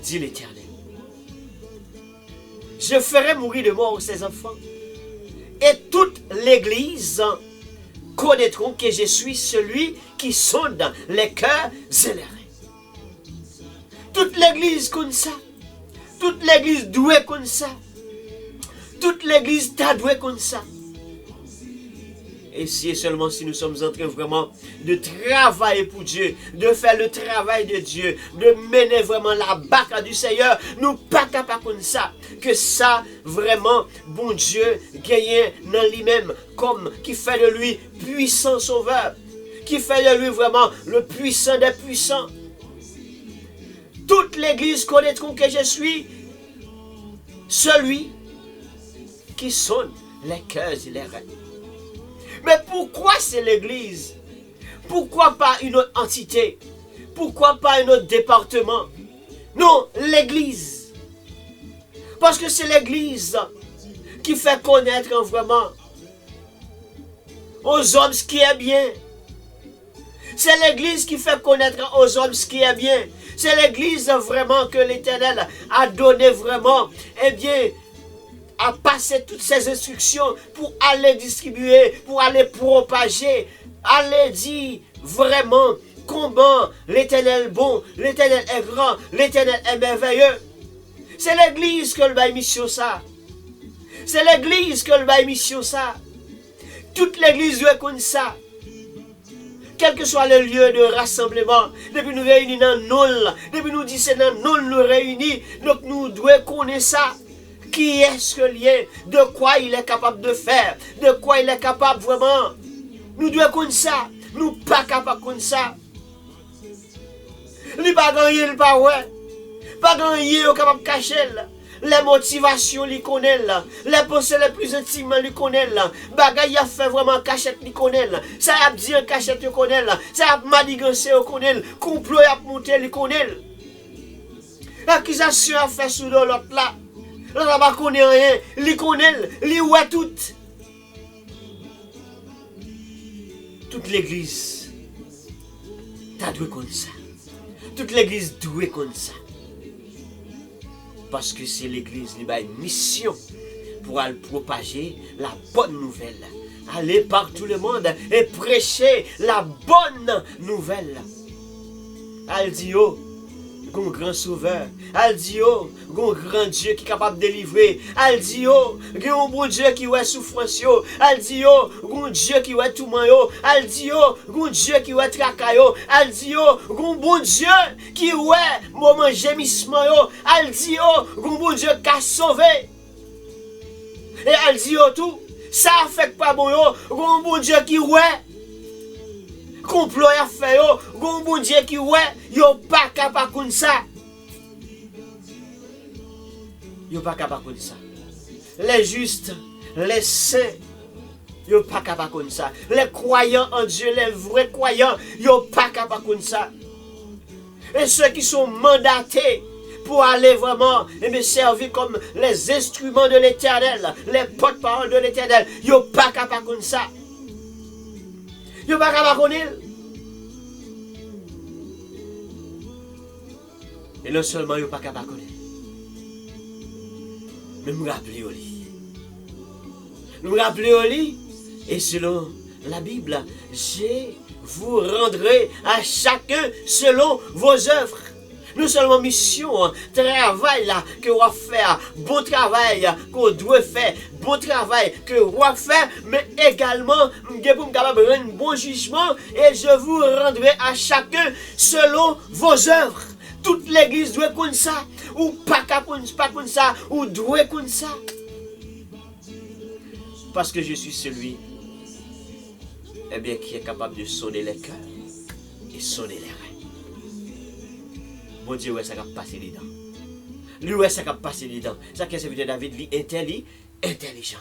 Dit l'Éternel. Je ferai mourir de mort ses enfants. Et toute l'Église connaîtront que je suis celui qui sonde les cœurs et les reins. Toute l'Église connaît ça. Toute l'Église doit connaître ça. Toute l'Église doit connaître ça. Et si seulement si nous sommes en train vraiment de travailler pour Dieu, de faire le travail de Dieu, de mener vraiment la barque du Seigneur, nous pas capables de ça. Que ça, vraiment, bon Dieu, gagne dans lui-même, comme qui fait de lui puissant sauveur, qui fait de lui vraiment le puissant des puissants. Toute l'Église connaîtront que je suis celui qui sonde les cœurs et les reins. Mais pourquoi c'est l'Église? Pourquoi pas une autre entité? Pourquoi pas un autre département? Non, l'Église. Parce que c'est l'Église qui fait connaître vraiment aux hommes ce qui est bien. C'est l'Église qui fait connaître aux hommes ce qui est bien. C'est l'Église vraiment que l'Éternel a donné vraiment, eh bien, à passer toutes ces instructions pour aller distribuer, pour aller propager, aller dire vraiment comment l'Éternel est bon, l'Éternel est grand, l'Éternel est merveilleux. C'est l'Église que le bail mission ça. C'est l'Église que le bail mission ça. Toute l'Église doit connaître ça. Quel que soit le lieu de rassemblement, depuis nous réunis dans nous, depuis nous disons dans nous réunis, donc nous devons connaître ça. Qui est-ce que lié? De quoi il est capable de faire? De quoi il est capable vraiment? Nous devons connaître ça. Nous ne sommes pas capables de connaître ça. Il n'y a pas gagné, il pas ouais. Pas gagné, il est capable de cacher. Les motivations, il connaît. Les pensées les plus intimes, il connaît. Bagay a fait vraiment cachette, il connaît. Ça a dit en cachette, il connaît. Ça a manigancé, il connaît. Complot a monté, il connaît. L'accusation a fait sous l'autre là. Là, on ne connaît rien. Il connaît, il voit tout. toute l'église, t'as doué comme ça. Toute l'église douée comme ça. Parce que c'est l'église qui a une mission pour aller propager la bonne nouvelle. Aller par tout le monde et prêcher la bonne nouvelle. Elle dit, oh, un grand sauveur. Elle dit, oh, un grand Dieu qui est capable de délivrer. Elle dit, oh, un bon Dieu qui est souffrance. Elle dit, oh, un Dieu qui est tout le. Elle dit, oh, un Dieu qui est tracaillot. Elle dit, oh, un bon Dieu qui est moment gémissement. Elle dit, oh, un bon Dieu qui a sauvé. Et elle dit, oh, tout, ça affecte pas bon, un bon Dieu qui est. Complot a fait yo, gon bon Dieu qui ouais, yo pas capable comme ça. Yo pas capable comme ça. Les justes, les saints, yo pas capable comme ça. Les croyants en Dieu, les vrais croyants, yo pas capable comme ça. Et ceux qui sont mandatés pour aller vraiment servir comme les instruments de l'Éternel, les porte-parole de l'Éternel, yo pas capable comme ça. Yo pas capable comme il. Et non seulement yo pas capable comme il. Mais nous rappelons au lit. Nous rappelons au lit. Et selon la Bible, je vous rendrai à chacun selon vos œuvres. Nous seulement mission, travail là que vous faire, bon travail qu'on doit faire, bon travail que vous faire, mais également pour me capable de rendre un bon jugement et je vous rendrai à chacun selon vos œuvres. Toute l'église doit comme ça, ou pas comme ça, ou doit comme ça. Parce que je suis celui qui est capable de sonner les cœurs et sonner les reins. Bon Dieu, ouais, ça va passer dedans. Lui, ouais, ça va passer dedans. Ça qui est serviteur David, lui, intelligent.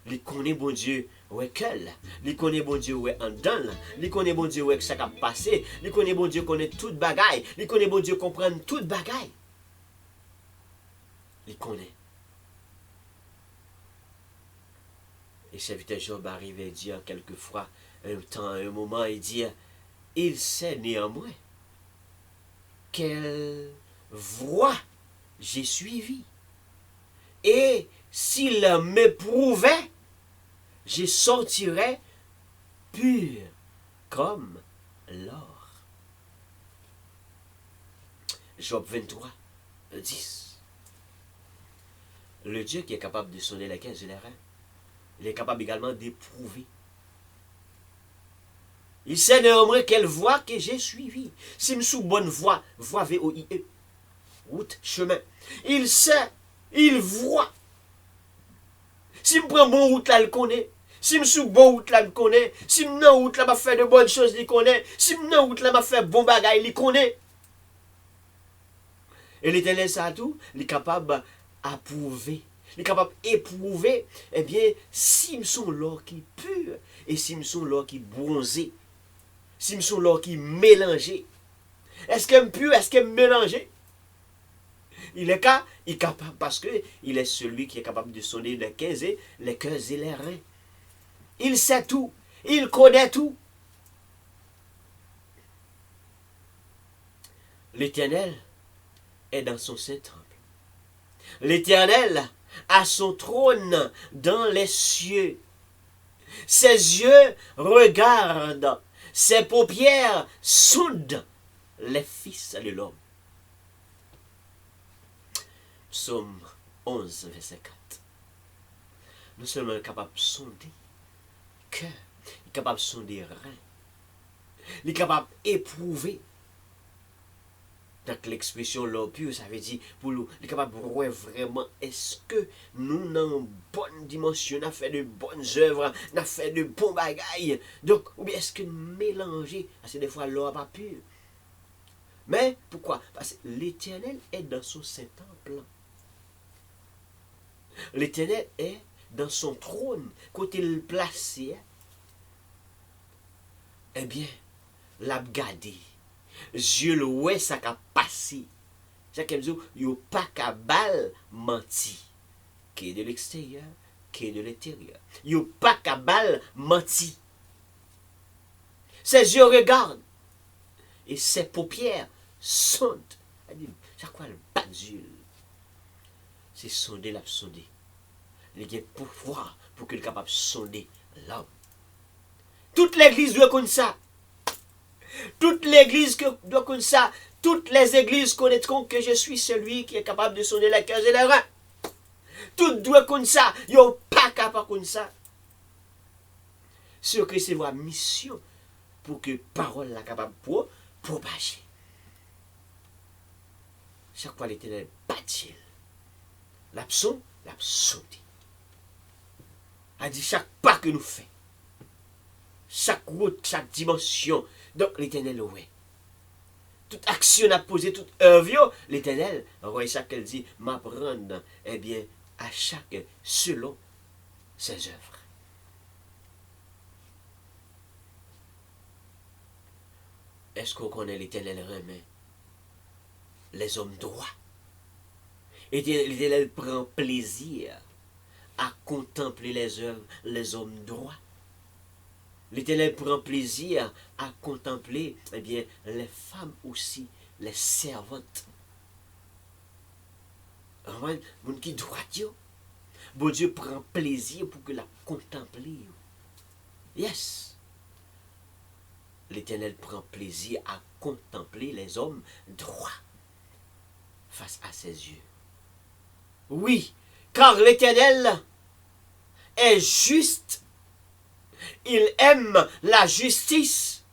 Lui connaît bon Dieu, ouais, quel. Lui connaît bon Dieu, ouais, en dedans. Lui connaît bon Dieu, ouais, que ça va passer. Lui connaît bon Dieu, connaît toute bagaille. Lui connaît bon Dieu, comprend toute bagaille. Il connaît. Et serviteur Job arrive et dit quelquefois, un moment, il dit, il sait néanmoins quelle voie j'ai suivi. Et s'il m'éprouvait, je sortirais pur comme l'or. Job 23, 10. Le Dieu qui est capable de sonner les caisses et les reins, il est capable également d'éprouver. Il sait néanmoins quelle voie que j'ai suivie. Si je suis sous bonne voie, voie V-O-I-E, route, chemin. Il sait, il voit. Si je prends bon route là, il connaît. Si je suis bon route là, il connaît. Si je suis route là, je fais de bonnes choses, il connaît. Si je suis route là, je fais bon bagay, il connaît. Et l'Éternel, ça tout, il est capable d'approuver. Il est capable d'éprouver, eh bien, si je suis l'or qui pur, et si je suis l'or qui bronzé. Si je suis l'or qui mélangé. Est-ce que je pur, est-ce que je mélangé? Il est capable parce qu'il est celui qui est capable de sonner les cœurs et les reins. Il sait tout. Il connaît tout. L'Éternel est dans son saint-temple. L'Éternel a son trône dans les cieux. Ses yeux regardent. Ses paupières sondent les fils de l'homme. Psaume 11, verset 4. Nous sommes capables de sonder cœur, il est capable de sonder rein, il est capable d'éprouver. Donc l'expression l'or pur, ça veut dire pour nous, il est capable de voir vraiment est-ce que nous dans une bonne dimension, nous avons fait de bonnes œuvres, nous avons fait de bons bagailles. Donc, ou bien est-ce que nous mélanger, parce que des fois l'or n'est pas pur. Mais pourquoi? Parce que l'Éternel est dans son saint-temple. L'Éternel est dans son trône, quand il est placé, eh bien, l'a gardé. Dieu le ouais ça a passé. Chaque jour, il n'y a pas qu'à balle menti. Qui est de l'extérieur, qui est de l'intérieur. Il n'y a pas qu'à balle menti. Ses yeux regardent. Et ses paupières sondent. Elle dit, c'est quoi le badule? C'est sonder la sonder. Il y a pouvoir pour qu'il soit capable de sonder l'homme. Toute l'église doit connaître ça. Toute l'église doit connaître ça. Toutes les églises connaîtront que je suis celui qui est capable de sonder les cœurs et les reins. Toutes doivent connaître ça. Ils n'ont pas capable de connaître ça. Ce que c'est votre mission pour que parole soit capable de propager. Chaque fois l'Éternel bâtit. L'absent, l'absouté. A dit chaque pas que nous faisons, chaque route, chaque dimension, donc l'Éternel ouais. Toute action à poser, toute œuvre, l'Éternel, voyez ça qu'elle dit, m'apprendre, eh bien, à chaque selon ses œuvres. Est-ce qu'on connaît l'Éternel remet les hommes droits? L'Éternel prend plaisir à contempler les œuvres, les hommes droits. L'Éternel prend plaisir à contempler, eh bien, les femmes aussi, les servantes. Mon qui droit Dieu. Bon Dieu prend plaisir pour que la contempler. Yes. L'Éternel prend plaisir à contempler les hommes droits face à ses yeux. Oui, car l'Éternel est juste. Il aime la justice.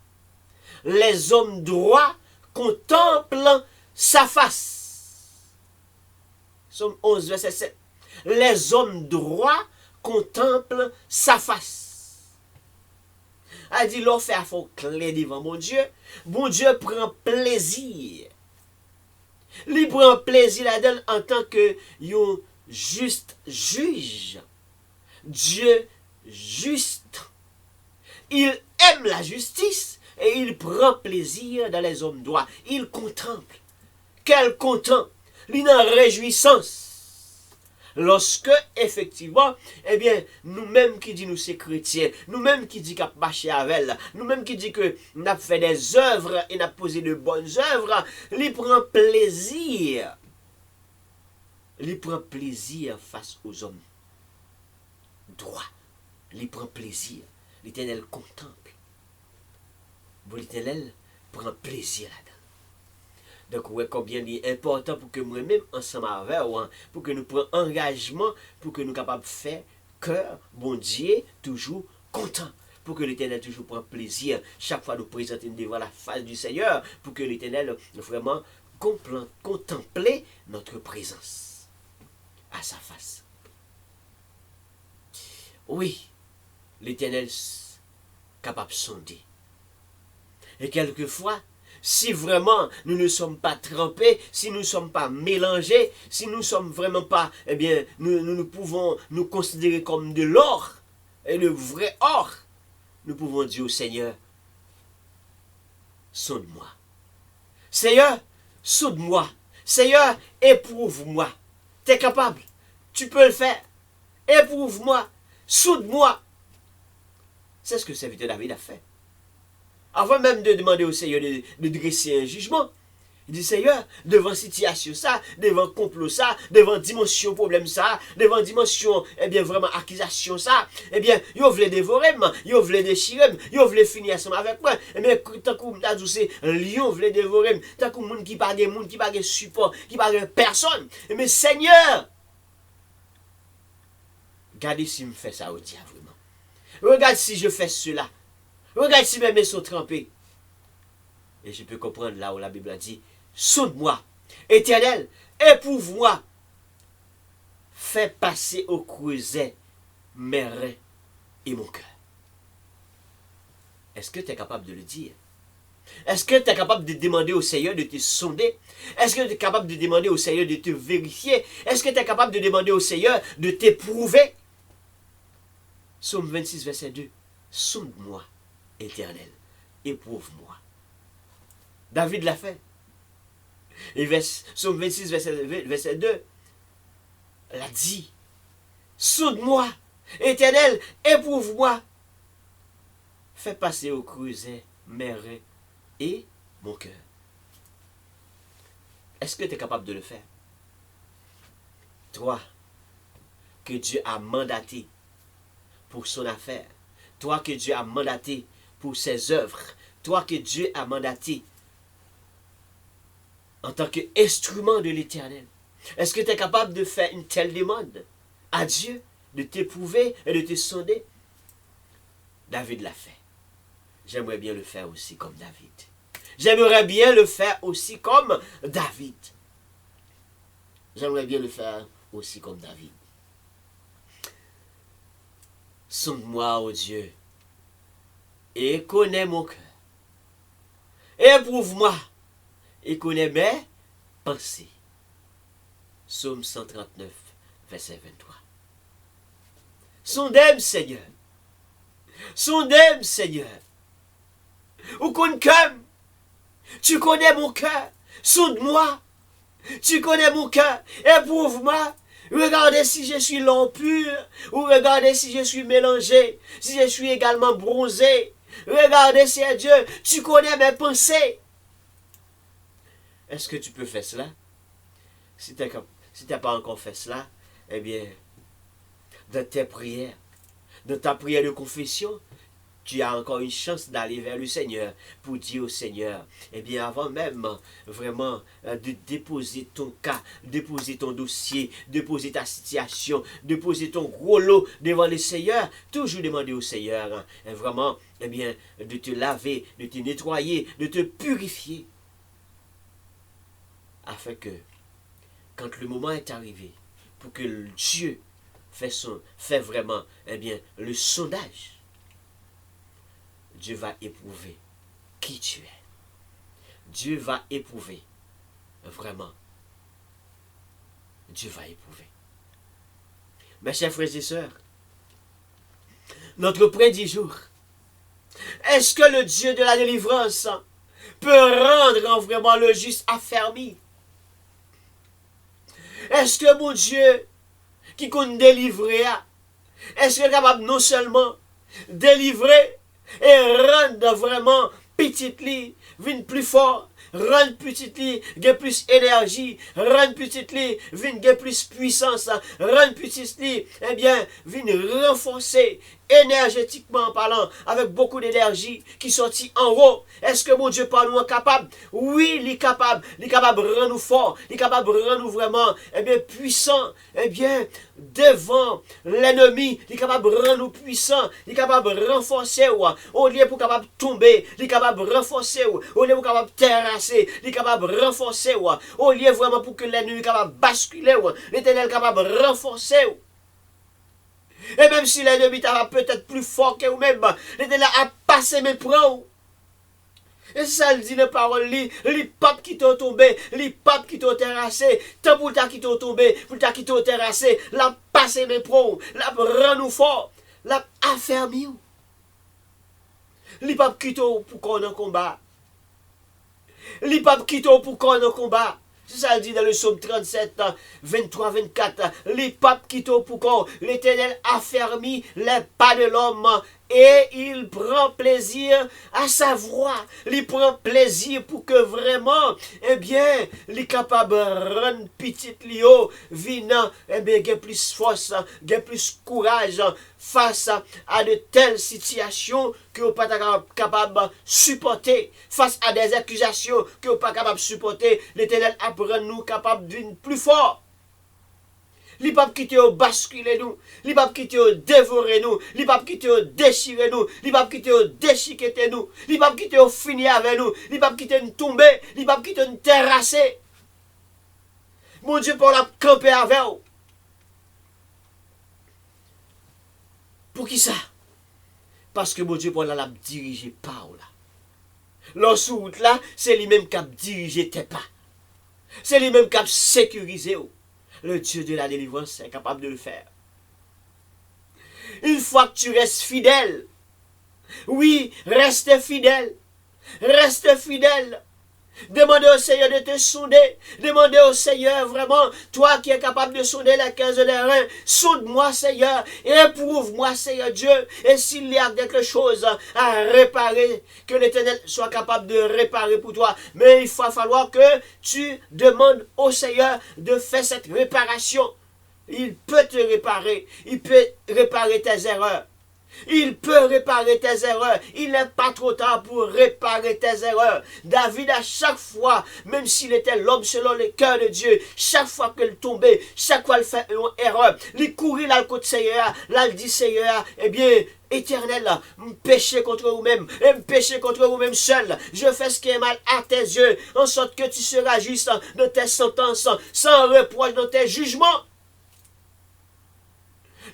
Les hommes droits contemplent sa face. Somme 11, verset 7. Les hommes droits contemplent sa face. A dit, l'on fait à fond clé devant mon Dieu. Mon Dieu prend plaisir. Il prend plaisir là-dedans en tant que un juste juge. Dieu juste. Il aime la justice et il prend plaisir dans les hommes droits. Il contemple. Quel content. Il a une réjouissance. Lorsque, effectivement, eh bien, nous-mêmes qui disons nous c'est chrétiens, nous-mêmes qui disons qu'on a marché avec elle, nous-mêmes qui disons que nous avons fait des œuvres et nous avons posé de bonnes œuvres, il prend plaisir. Il prend plaisir face aux hommes droits. Il prend plaisir. L'Éternel contemple. Bon, l'Éternel prend plaisir là-dedans. Donc, ouais, combien il est important pour que moi-même, ensemble avec vous, pour que nous prenions engagement, pour que nous soyons capables de faire cœur, bon Dieu, toujours content. Pour que l'Éternel toujours prenne plaisir chaque fois nous présenter devant la face du Seigneur, pour que l'Éternel vraiment contemple notre présence à sa face. Oui, l'Éternel est capable de sonder. Et quelquefois, si vraiment nous ne sommes pas trempés, si nous ne sommes pas mélangés, si nous ne sommes vraiment pas, eh bien, nous pouvons nous considérer comme de l'or, et le vrai or, nous pouvons dire au Seigneur, sonde-moi. Seigneur, sonde-moi. Seigneur, éprouve-moi. Tu es capable. Tu peux le faire. Éprouve-moi. Soude-moi. C'est ce que le serviteur David a fait. Avant même de demander au Seigneur de dresser un jugement, il dit, Seigneur, devant situation ça, devant complot ça, devant dimension problème ça, devant dimension, eh bien, vraiment accusation ça, eh bien, yo voulez dévorer, yo voulez déchirer, yo voulez finir ensemble avec moi, eh bien, tant qu'on t'a dit, c'est lion voulez dévorer, tant qu'on moun qui parle, moun qui parle support, qui parle personne, mais Seigneur, regardez si je fais ça au diable, vraiment. Regarde si je fais cela. Regarde si mes mains sont trempées. Et je peux comprendre là où la Bible a dit, sonde-moi, Éternel, éprouve-moi, fais passer au creuset mes reins et mon cœur. Est-ce que tu es capable de le dire? Est-ce que tu es capable de demander au Seigneur de te sonder? Est-ce que tu es capable de demander au Seigneur de te vérifier? Est-ce que tu es capable de demander au Seigneur de t'éprouver? Psaume 26, verset 2. Sonde-moi, Éternel, éprouve-moi. David l'a fait. Et Psaume 26, verset 2, l'a dit. Sonde-moi, Éternel, éprouve-moi. Fais passer au creuset mes reins et mon cœur. Est-ce que tu es capable de le faire? Toi, que Dieu a mandaté pour son affaire. Toi que Dieu a mandaté pour ses œuvres. Toi que Dieu a mandaté en tant qu'instrument de l'Éternel. Est-ce que tu es capable de faire une telle demande à Dieu, de t'éprouver et de te sonder? David l'a fait. J'aimerais bien le faire aussi comme David. J'aimerais bien le faire aussi comme David. J'aimerais bien le faire aussi comme David. Sonde-moi, ô Dieu, et connais mon cœur. Éprouve-moi et connais mes pensées. Psaume 139, verset 23. Sondez-moi, Seigneur. Sondez-moi, Seigneur. Ou connais, tu connais mon cœur. Sonde-moi. Tu connais mon cœur. Éprouve-moi. Regardez si je suis long pur, ou regardez si je suis mélangé, si je suis également bronzé. Regardez, Seigneur Dieu, tu connais mes pensées. Est-ce que tu peux faire cela? Si tu n'as pas encore fait cela, eh bien, dans tes prières, dans ta prière de confession, tu as encore une chance d'aller vers le Seigneur pour dire au Seigneur, eh bien avant même vraiment de déposer ton cas, déposer ton dossier, déposer ta situation, déposer ton gros lot devant le Seigneur, toujours demander au Seigneur vraiment eh bien, de te laver, de te nettoyer, de te purifier, afin que quand le moment est arrivé, pour que Dieu fait vraiment eh bien, le sondage, Dieu va éprouver qui tu es. Dieu va éprouver. Vraiment. Dieu va éprouver. Mes chers frères et sœurs, notre prédit jour, est-ce que le Dieu de la délivrance peut rendre vraiment le juste affermi? Est-ce que mon Dieu, qui compte délivrer, est-ce qu'il est capable non seulement délivrer, et rendre vraiment petite li, vin plus fort, rendre petite li, gen plus énergie, rendre petite li, vin gen plus puissance, rendre petite li, eh bien, vin renforcer énergétiquement parlant, avec beaucoup d'énergie qui sortit en haut. Est-ce que mon Dieu par nous est capable? Oui, il est capable de rendre nous fort, il est capable de rendre nous vraiment, eh bien, puissant, eh bien, devant l'ennemi, il est capable de rendre nous puissants, il est capable de renforcer, au lieu pour capable tomber, il est capable de renforcer, au lieu pour capable terrasser, il est capable de renforcer, au lieu vraiment pour que l'ennemi est capable de basculer, l'Éternel est capable de renforcer. Et même si l'ennemi est peut-être plus fort que vous-même, l'Éternel a passé mes prends. Et ça le dit dans la parole, les papes qui t'ont tombé, les papes qui t'ont terrassé, tant pour ta qui t'ont tombé, pour ta qui t'ont terrassé, la passé mes prends, la rend nous fort, la affermi. Les papes qui t'ont pour qu'on en combat. Les papes qui t'ont pour qu'on en combat. C'est ça, il dit dans le psaume 37, 23, 24. Les papes qui t'ont pour qu'on, l'Éternel affermit les pas de l'homme et il prend plaisir à sa voix. Il prend plaisir pour que vraiment, eh bien, il est capable de rendre petite Lio, venant, eh bien, il y a plus force, il y a plus courage face à de telles situations que vous n'êtes pas capable de supporter, face à des accusations que vous n'êtes pas capable de supporter. L'Éternel apprend nous capables d'une plus fort. Les papes qui te basculer nous, les papes qui te dévorer nous, les papes qui te déchirer nous, les papes qui te déchiqueter nous, les papes qui te finir avec nous, les papes qui te tomber, les papes qui te terrasser. Mon Dieu, pour la camper avec vous. Pour qui ça? Parce que mon Dieu, pour la diriger par là. Lorsque là, c'est lui-même qui a dirigé tes pas. C'est lui-même qui a sécurisé. Le Dieu de la délivrance est capable de le faire. Une fois que tu restes fidèle, oui, reste fidèle. Reste fidèle. Demandez au Seigneur de te sonder. Demandez au Seigneur vraiment, toi qui es capable de sonder la case des reins, sonde-moi Seigneur, et éprouve-moi Seigneur Dieu. Et s'il y a quelque chose à réparer, que l'Éternel soit capable de réparer pour toi. Mais il va falloir que tu demandes au Seigneur de faire cette réparation. Il peut te réparer. Il peut réparer tes erreurs. Il peut réparer tes erreurs. Il n'est pas trop tard pour réparer tes erreurs. David, à chaque fois, même s'il était l'homme selon le cœur de Dieu, chaque fois qu'il tombait, chaque fois qu'il fait une erreur, il courait là le côté Seigneur, là il dit Seigneur, eh bien, Éternel, péché contre vous-même, et péché contre vous-même seul. Je fais ce qui est mal à tes yeux, en sorte que tu seras juste dans tes sentences, sans reproche dans tes jugements.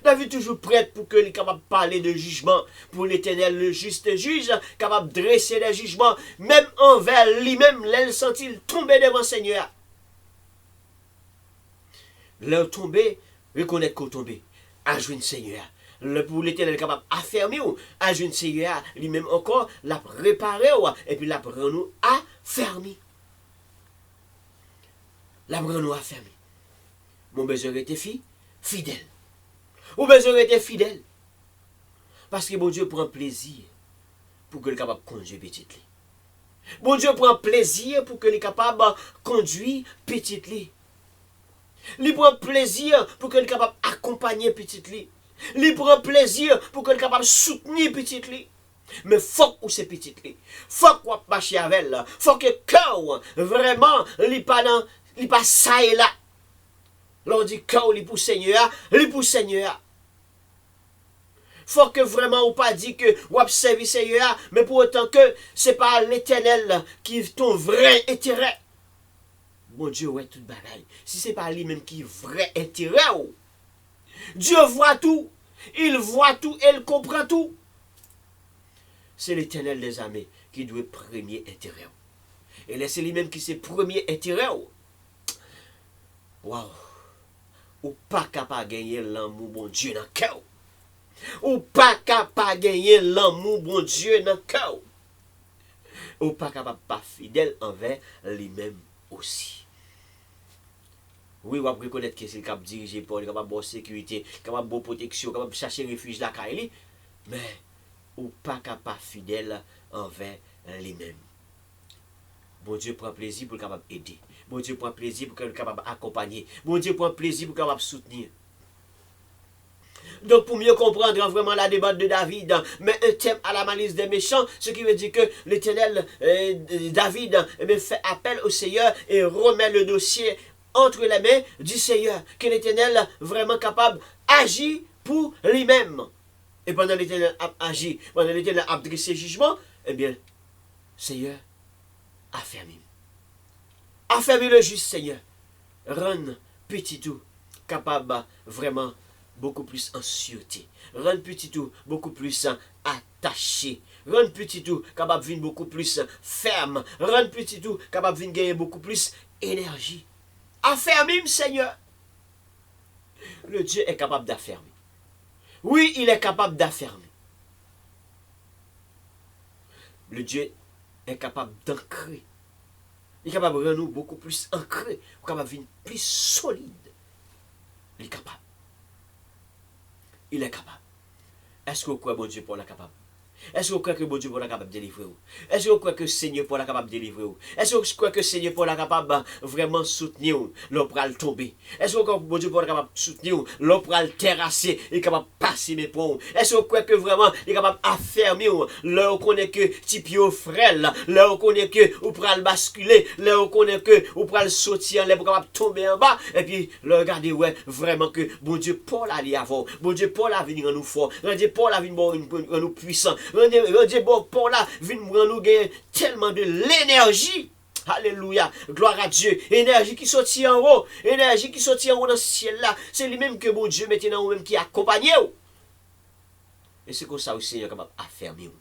David toujours prêt pour qu'il soit capable de parler de jugement pour l'Éternel, le juste juge, capable de dresser les jugements, même envers lui-même, là, il sentit tomber devant le Seigneur. Là, tomber, reconnaître qu'on tombé, ajouter le Seigneur. Pour l'Éternel capable d'affermir, ajouter le Seigneur, lui-même encore, la réparer, et puis la prendre nous affermir. La prendre nous affermir. Mon besoin était fidèle. Ou besoin d'être fidèle. Parce que bon Dieu prend plaisir pour que le capable de conduire petit lit. Bon Dieu prend plaisir pour que le capable de conduire petit lit. Il prend plaisir pour que le capable d'accompagner petit lit. Il prend plaisir pour que le capable de soutenir petit lit. Mais faut que c'est petit lit. Faut qu'on marche avec elle. Faut que cœur vraiment il pas ça et là. L'on dit cœur il pour Seigneur, il pour Seigneur. Faut que vraiment ou pas dit que ou observer Seigneur, mais pour autant que c'est pas l'Éternel qui est ton vrai intérêt. Bon Dieu ouais toute bagaille. Si c'est pas lui même qui est vrai intérêt. Dieu voit tout, il voit tout et il comprend tout. C'est l'Éternel des armées qui doit premier intérêt. Et laissez lui-même qui c'est premier intérêt. Waouh. Ou pas capable de gagner l'amour bon Dieu dans le cœur. Ou pas capable de gagner l'amour bon Dieu dans le cœur. Ou pas capable de pas fidèle envers lui-même aussi. Oui, on va reconnaître que c'est le cap dirigé pour le capable de bonne sécurité, capable de bonne protection, capable de chercher refuge là Kaili, mais ou pas capable fidèle envers lui-même. Bon Dieu prend plaisir pour le capable aider. Bon Dieu prend plaisir pour qu'il soit capable d'accompagner. Bon Dieu prend plaisir pour qu'il soit capable soutenir. Donc pour mieux comprendre vraiment la débat de David, mais un thème à la malice des méchants, ce qui veut dire que l'Éternel, David, fait appel au Seigneur et remet le dossier entre les mains du Seigneur. Que l'Éternel vraiment capable d'agir pour lui-même. Et pendant l'Éternel agit, pendant l'Éternel a dressé jugement, eh bien, Seigneur, affermis. Affermis le juste Seigneur. Rends petit tout capable vraiment beaucoup plus en sûreté. Rends petit tout beaucoup plus attaché. Rends petit tout capable de venir beaucoup plus ferme. Rends petit tout capable de gagner beaucoup plus énergie. Affermis Seigneur. Le Dieu est capable d'affermir. Oui, il est capable d'affermir. Le Dieu est capable d'ancrer. Il est capable de rendre nous beaucoup plus ancrés, capable de devenir plus solide. Il est capable. Il est capable. Est-ce que vous croyez bon Dieu pour la capable? Est-ce que vous croyez que bon Dieu pour la capable de délivrer? Est-ce que vous croyez que Seigneur pour la capable de délivrer? Est-ce que vous croyez que Seigneur pour la capable vraiment soutenir l'homme pour le tomber? Est-ce que vous croyez que bon Dieu pour la capable de soutenir l'homme pour le terrasser et capable de passer mes ponts? Est-ce que vous croyez que vraiment il est capable d'affermir là on connaît que tipio frêle, là on connaît que vous pourrez le basculer, là on connaît que vous pourrez le sortir, là vous capable de tomber en bas et puis regardez ouais vraiment que bon Dieu pour l'aller avant, bon Dieu pour la venir en nous fort, bon Dieu pour la venir en nous puissant. Dieu bon pour là, vient nous gagner tellement de l'énergie. Alléluia, gloire à Dieu. Énergie qui sortit en haut, énergie qui sortit en haut dans ce ciel-là. C'est lui-même que bon Dieu maintenant ou même qui accompagne. Et c'est comme ça aussi, il est capable d'affermir.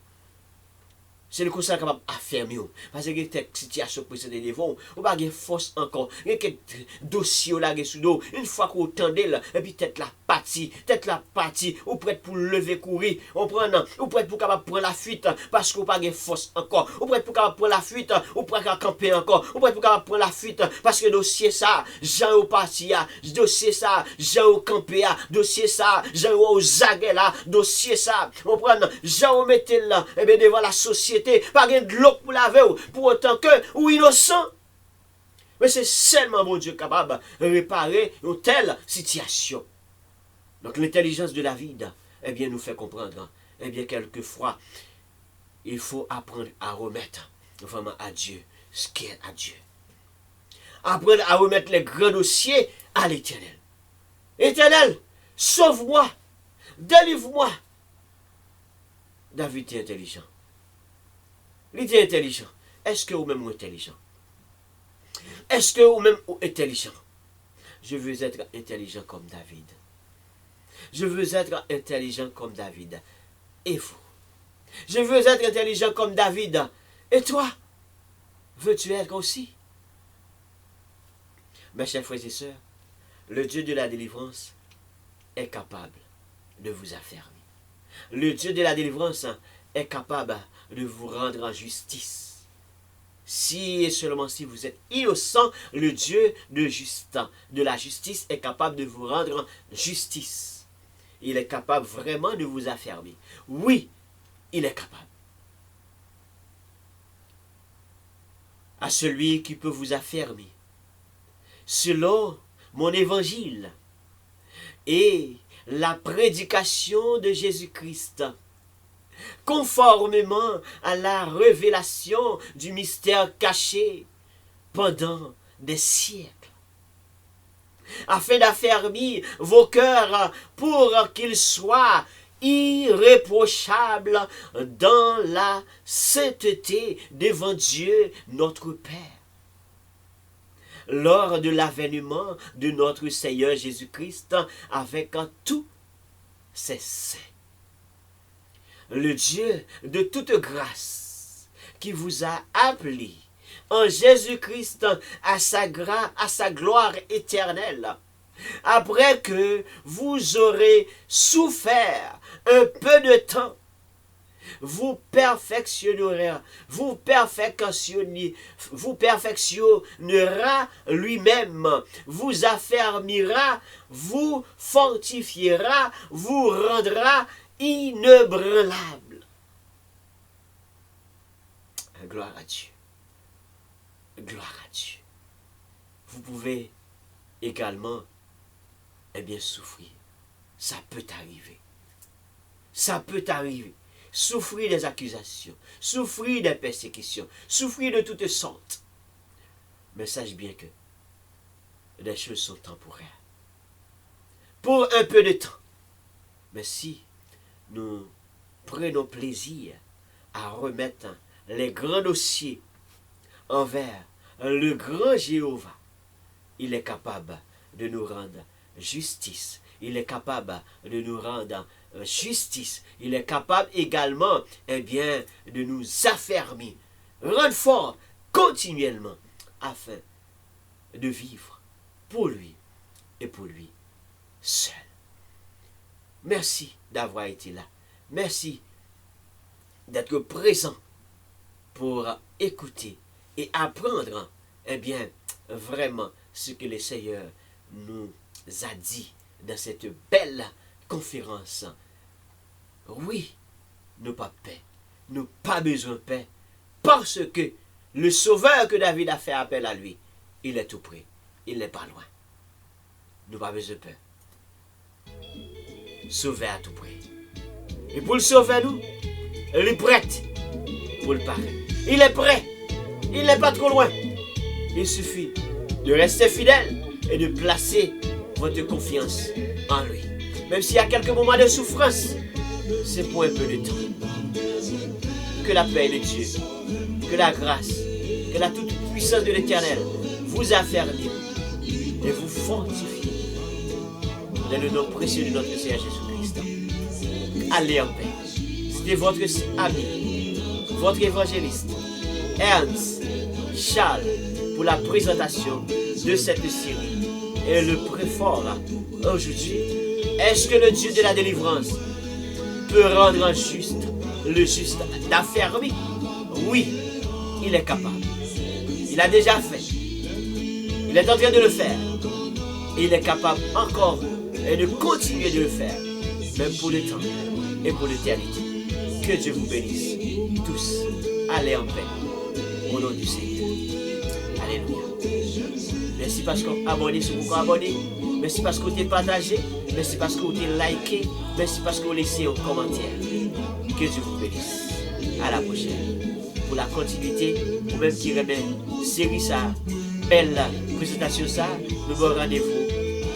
C'est le conseil capable de fermer. Parce que il y a des situations présentes devant, on va avoir force encore. Il y a quelques dossiers là sous dos. Une fois qu'on tendait et puis tête la partie, ou prête pour lever courir, on prend, ou prête pour capable prendre la fuite parce qu'on pas de force encore. Ou prête pour capable prendre la fuite, ou prête à camper encore. Ou prête pour capable prendre la fuite parce que dossier ça, Jean au parti dossier ça, Jean au campé dossier ça, Jean au zaguet là, dossier ça. On prend Jean au mettait là, et bien devant la société. Pas de l'eau pour laver, pour autant que ou innocent. Mais c'est seulement mon Dieu capable de réparer une telle situation. Donc l'intelligence de David, eh bien, nous fait comprendre, eh bien, quelquefois, il faut apprendre à remettre vraiment à Dieu ce qui est à Dieu. Apprendre à remettre les grands dossiers à l'Éternel. Éternel, sauve-moi, délivre-moi. David est intelligent. Il était intelligent. Est-ce que vous-même êtes intelligent? Est-ce que vous-même êtes intelligent? Je veux être intelligent comme David. Je veux être intelligent comme David. Et vous? Je veux être intelligent comme David. Et toi? Veux-tu être aussi? Mes chers frères et sœurs, le Dieu de la délivrance est capable de vous affermir. Le Dieu de la délivrance est capable de vous rendre en justice. Si et seulement si vous êtes innocent, le Dieu de la justice est capable de vous rendre en justice. Il est capable vraiment de vous affermir. Oui, il est capable. À celui qui peut vous affermir, selon mon évangile et la prédication de Jésus-Christ, conformément à la révélation du mystère caché pendant des siècles, afin d'affermir vos cœurs pour qu'ils soient irréprochables dans la sainteté devant Dieu notre Père, lors de l'avènement de notre Seigneur Jésus-Christ avec tous ses saints. Le Dieu de toute grâce qui vous a appelé en Jésus-Christ à sa gloire éternelle, après que vous aurez souffert un peu de temps, vous perfectionnera lui-même, vous affermira, vous fortifiera, vous rendra inébranlable. Gloire à Dieu. Gloire à Dieu. Vous pouvez également, eh bien, souffrir. Ça peut arriver. Ça peut arriver. Souffrir des accusations, souffrir des persécutions, souffrir de toutes sortes. Mais sache bien que les choses sont temporaires. Pour un peu de temps. Mais si nous prenons plaisir à remettre les grands dossiers envers le grand Jéhovah, il est capable de nous rendre justice. Il est capable de nous rendre justice. Il est capable également, eh bien, de nous affermir, rendre fort continuellement, afin de vivre pour lui et pour lui seul. Merci d'avoir été là. Merci d'être présent pour écouter et apprendre, eh bien, vraiment ce que le Seigneur nous a dit dans cette belle conférence. Oui, nous pas paix, nous pas besoin de paix, parce que le Sauveur que David a fait appel à lui, il est tout près, il n'est pas loin. Nous pas besoin de paix. Sauver à tout près. Et pour le sauver nous, il est prêt pour le parler. Il est prêt, il n'est pas trop loin. Il suffit de rester fidèle et de placer votre confiance en lui. Même s'il y a quelques moments de souffrance, c'est pour un peu de temps. Que la paix de Dieu, que la grâce, que la toute puissance de l'Éternel vous affermisse et vous fortifie dans le nom précieux de notre Seigneur Jésus-Christ. Allez en paix. C'était votre ami, votre évangéliste, Ernst Charles, pour la présentation de cette série. Et le prie fort aujourd'hui. Est-ce que le Dieu de la délivrance peut rendre juste le juste d'affaires? Oui, il est capable. Il a déjà fait. Il est en train de le faire. Et il est capable encore et de continuer de le faire, même pour le temps et pour l'éternité. Que Dieu vous bénisse tous. Allez en paix. Au nom du Seigneur. Alléluia. Merci parce qu'on abonné sur vous abonné. Merci parce que vous avez partagé. Merci parce que vous avez liké. Merci parce que vous laissez un commentaire. Que Dieu vous bénisse. À la prochaine. Pour la continuité, ou même qui remet série ça, belle présentation ça, nous avons rendez-vous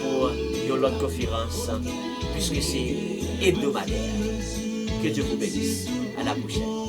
pour une autre conférence, puisque c'est hebdomadaire. Que Dieu vous bénisse. À la prochaine.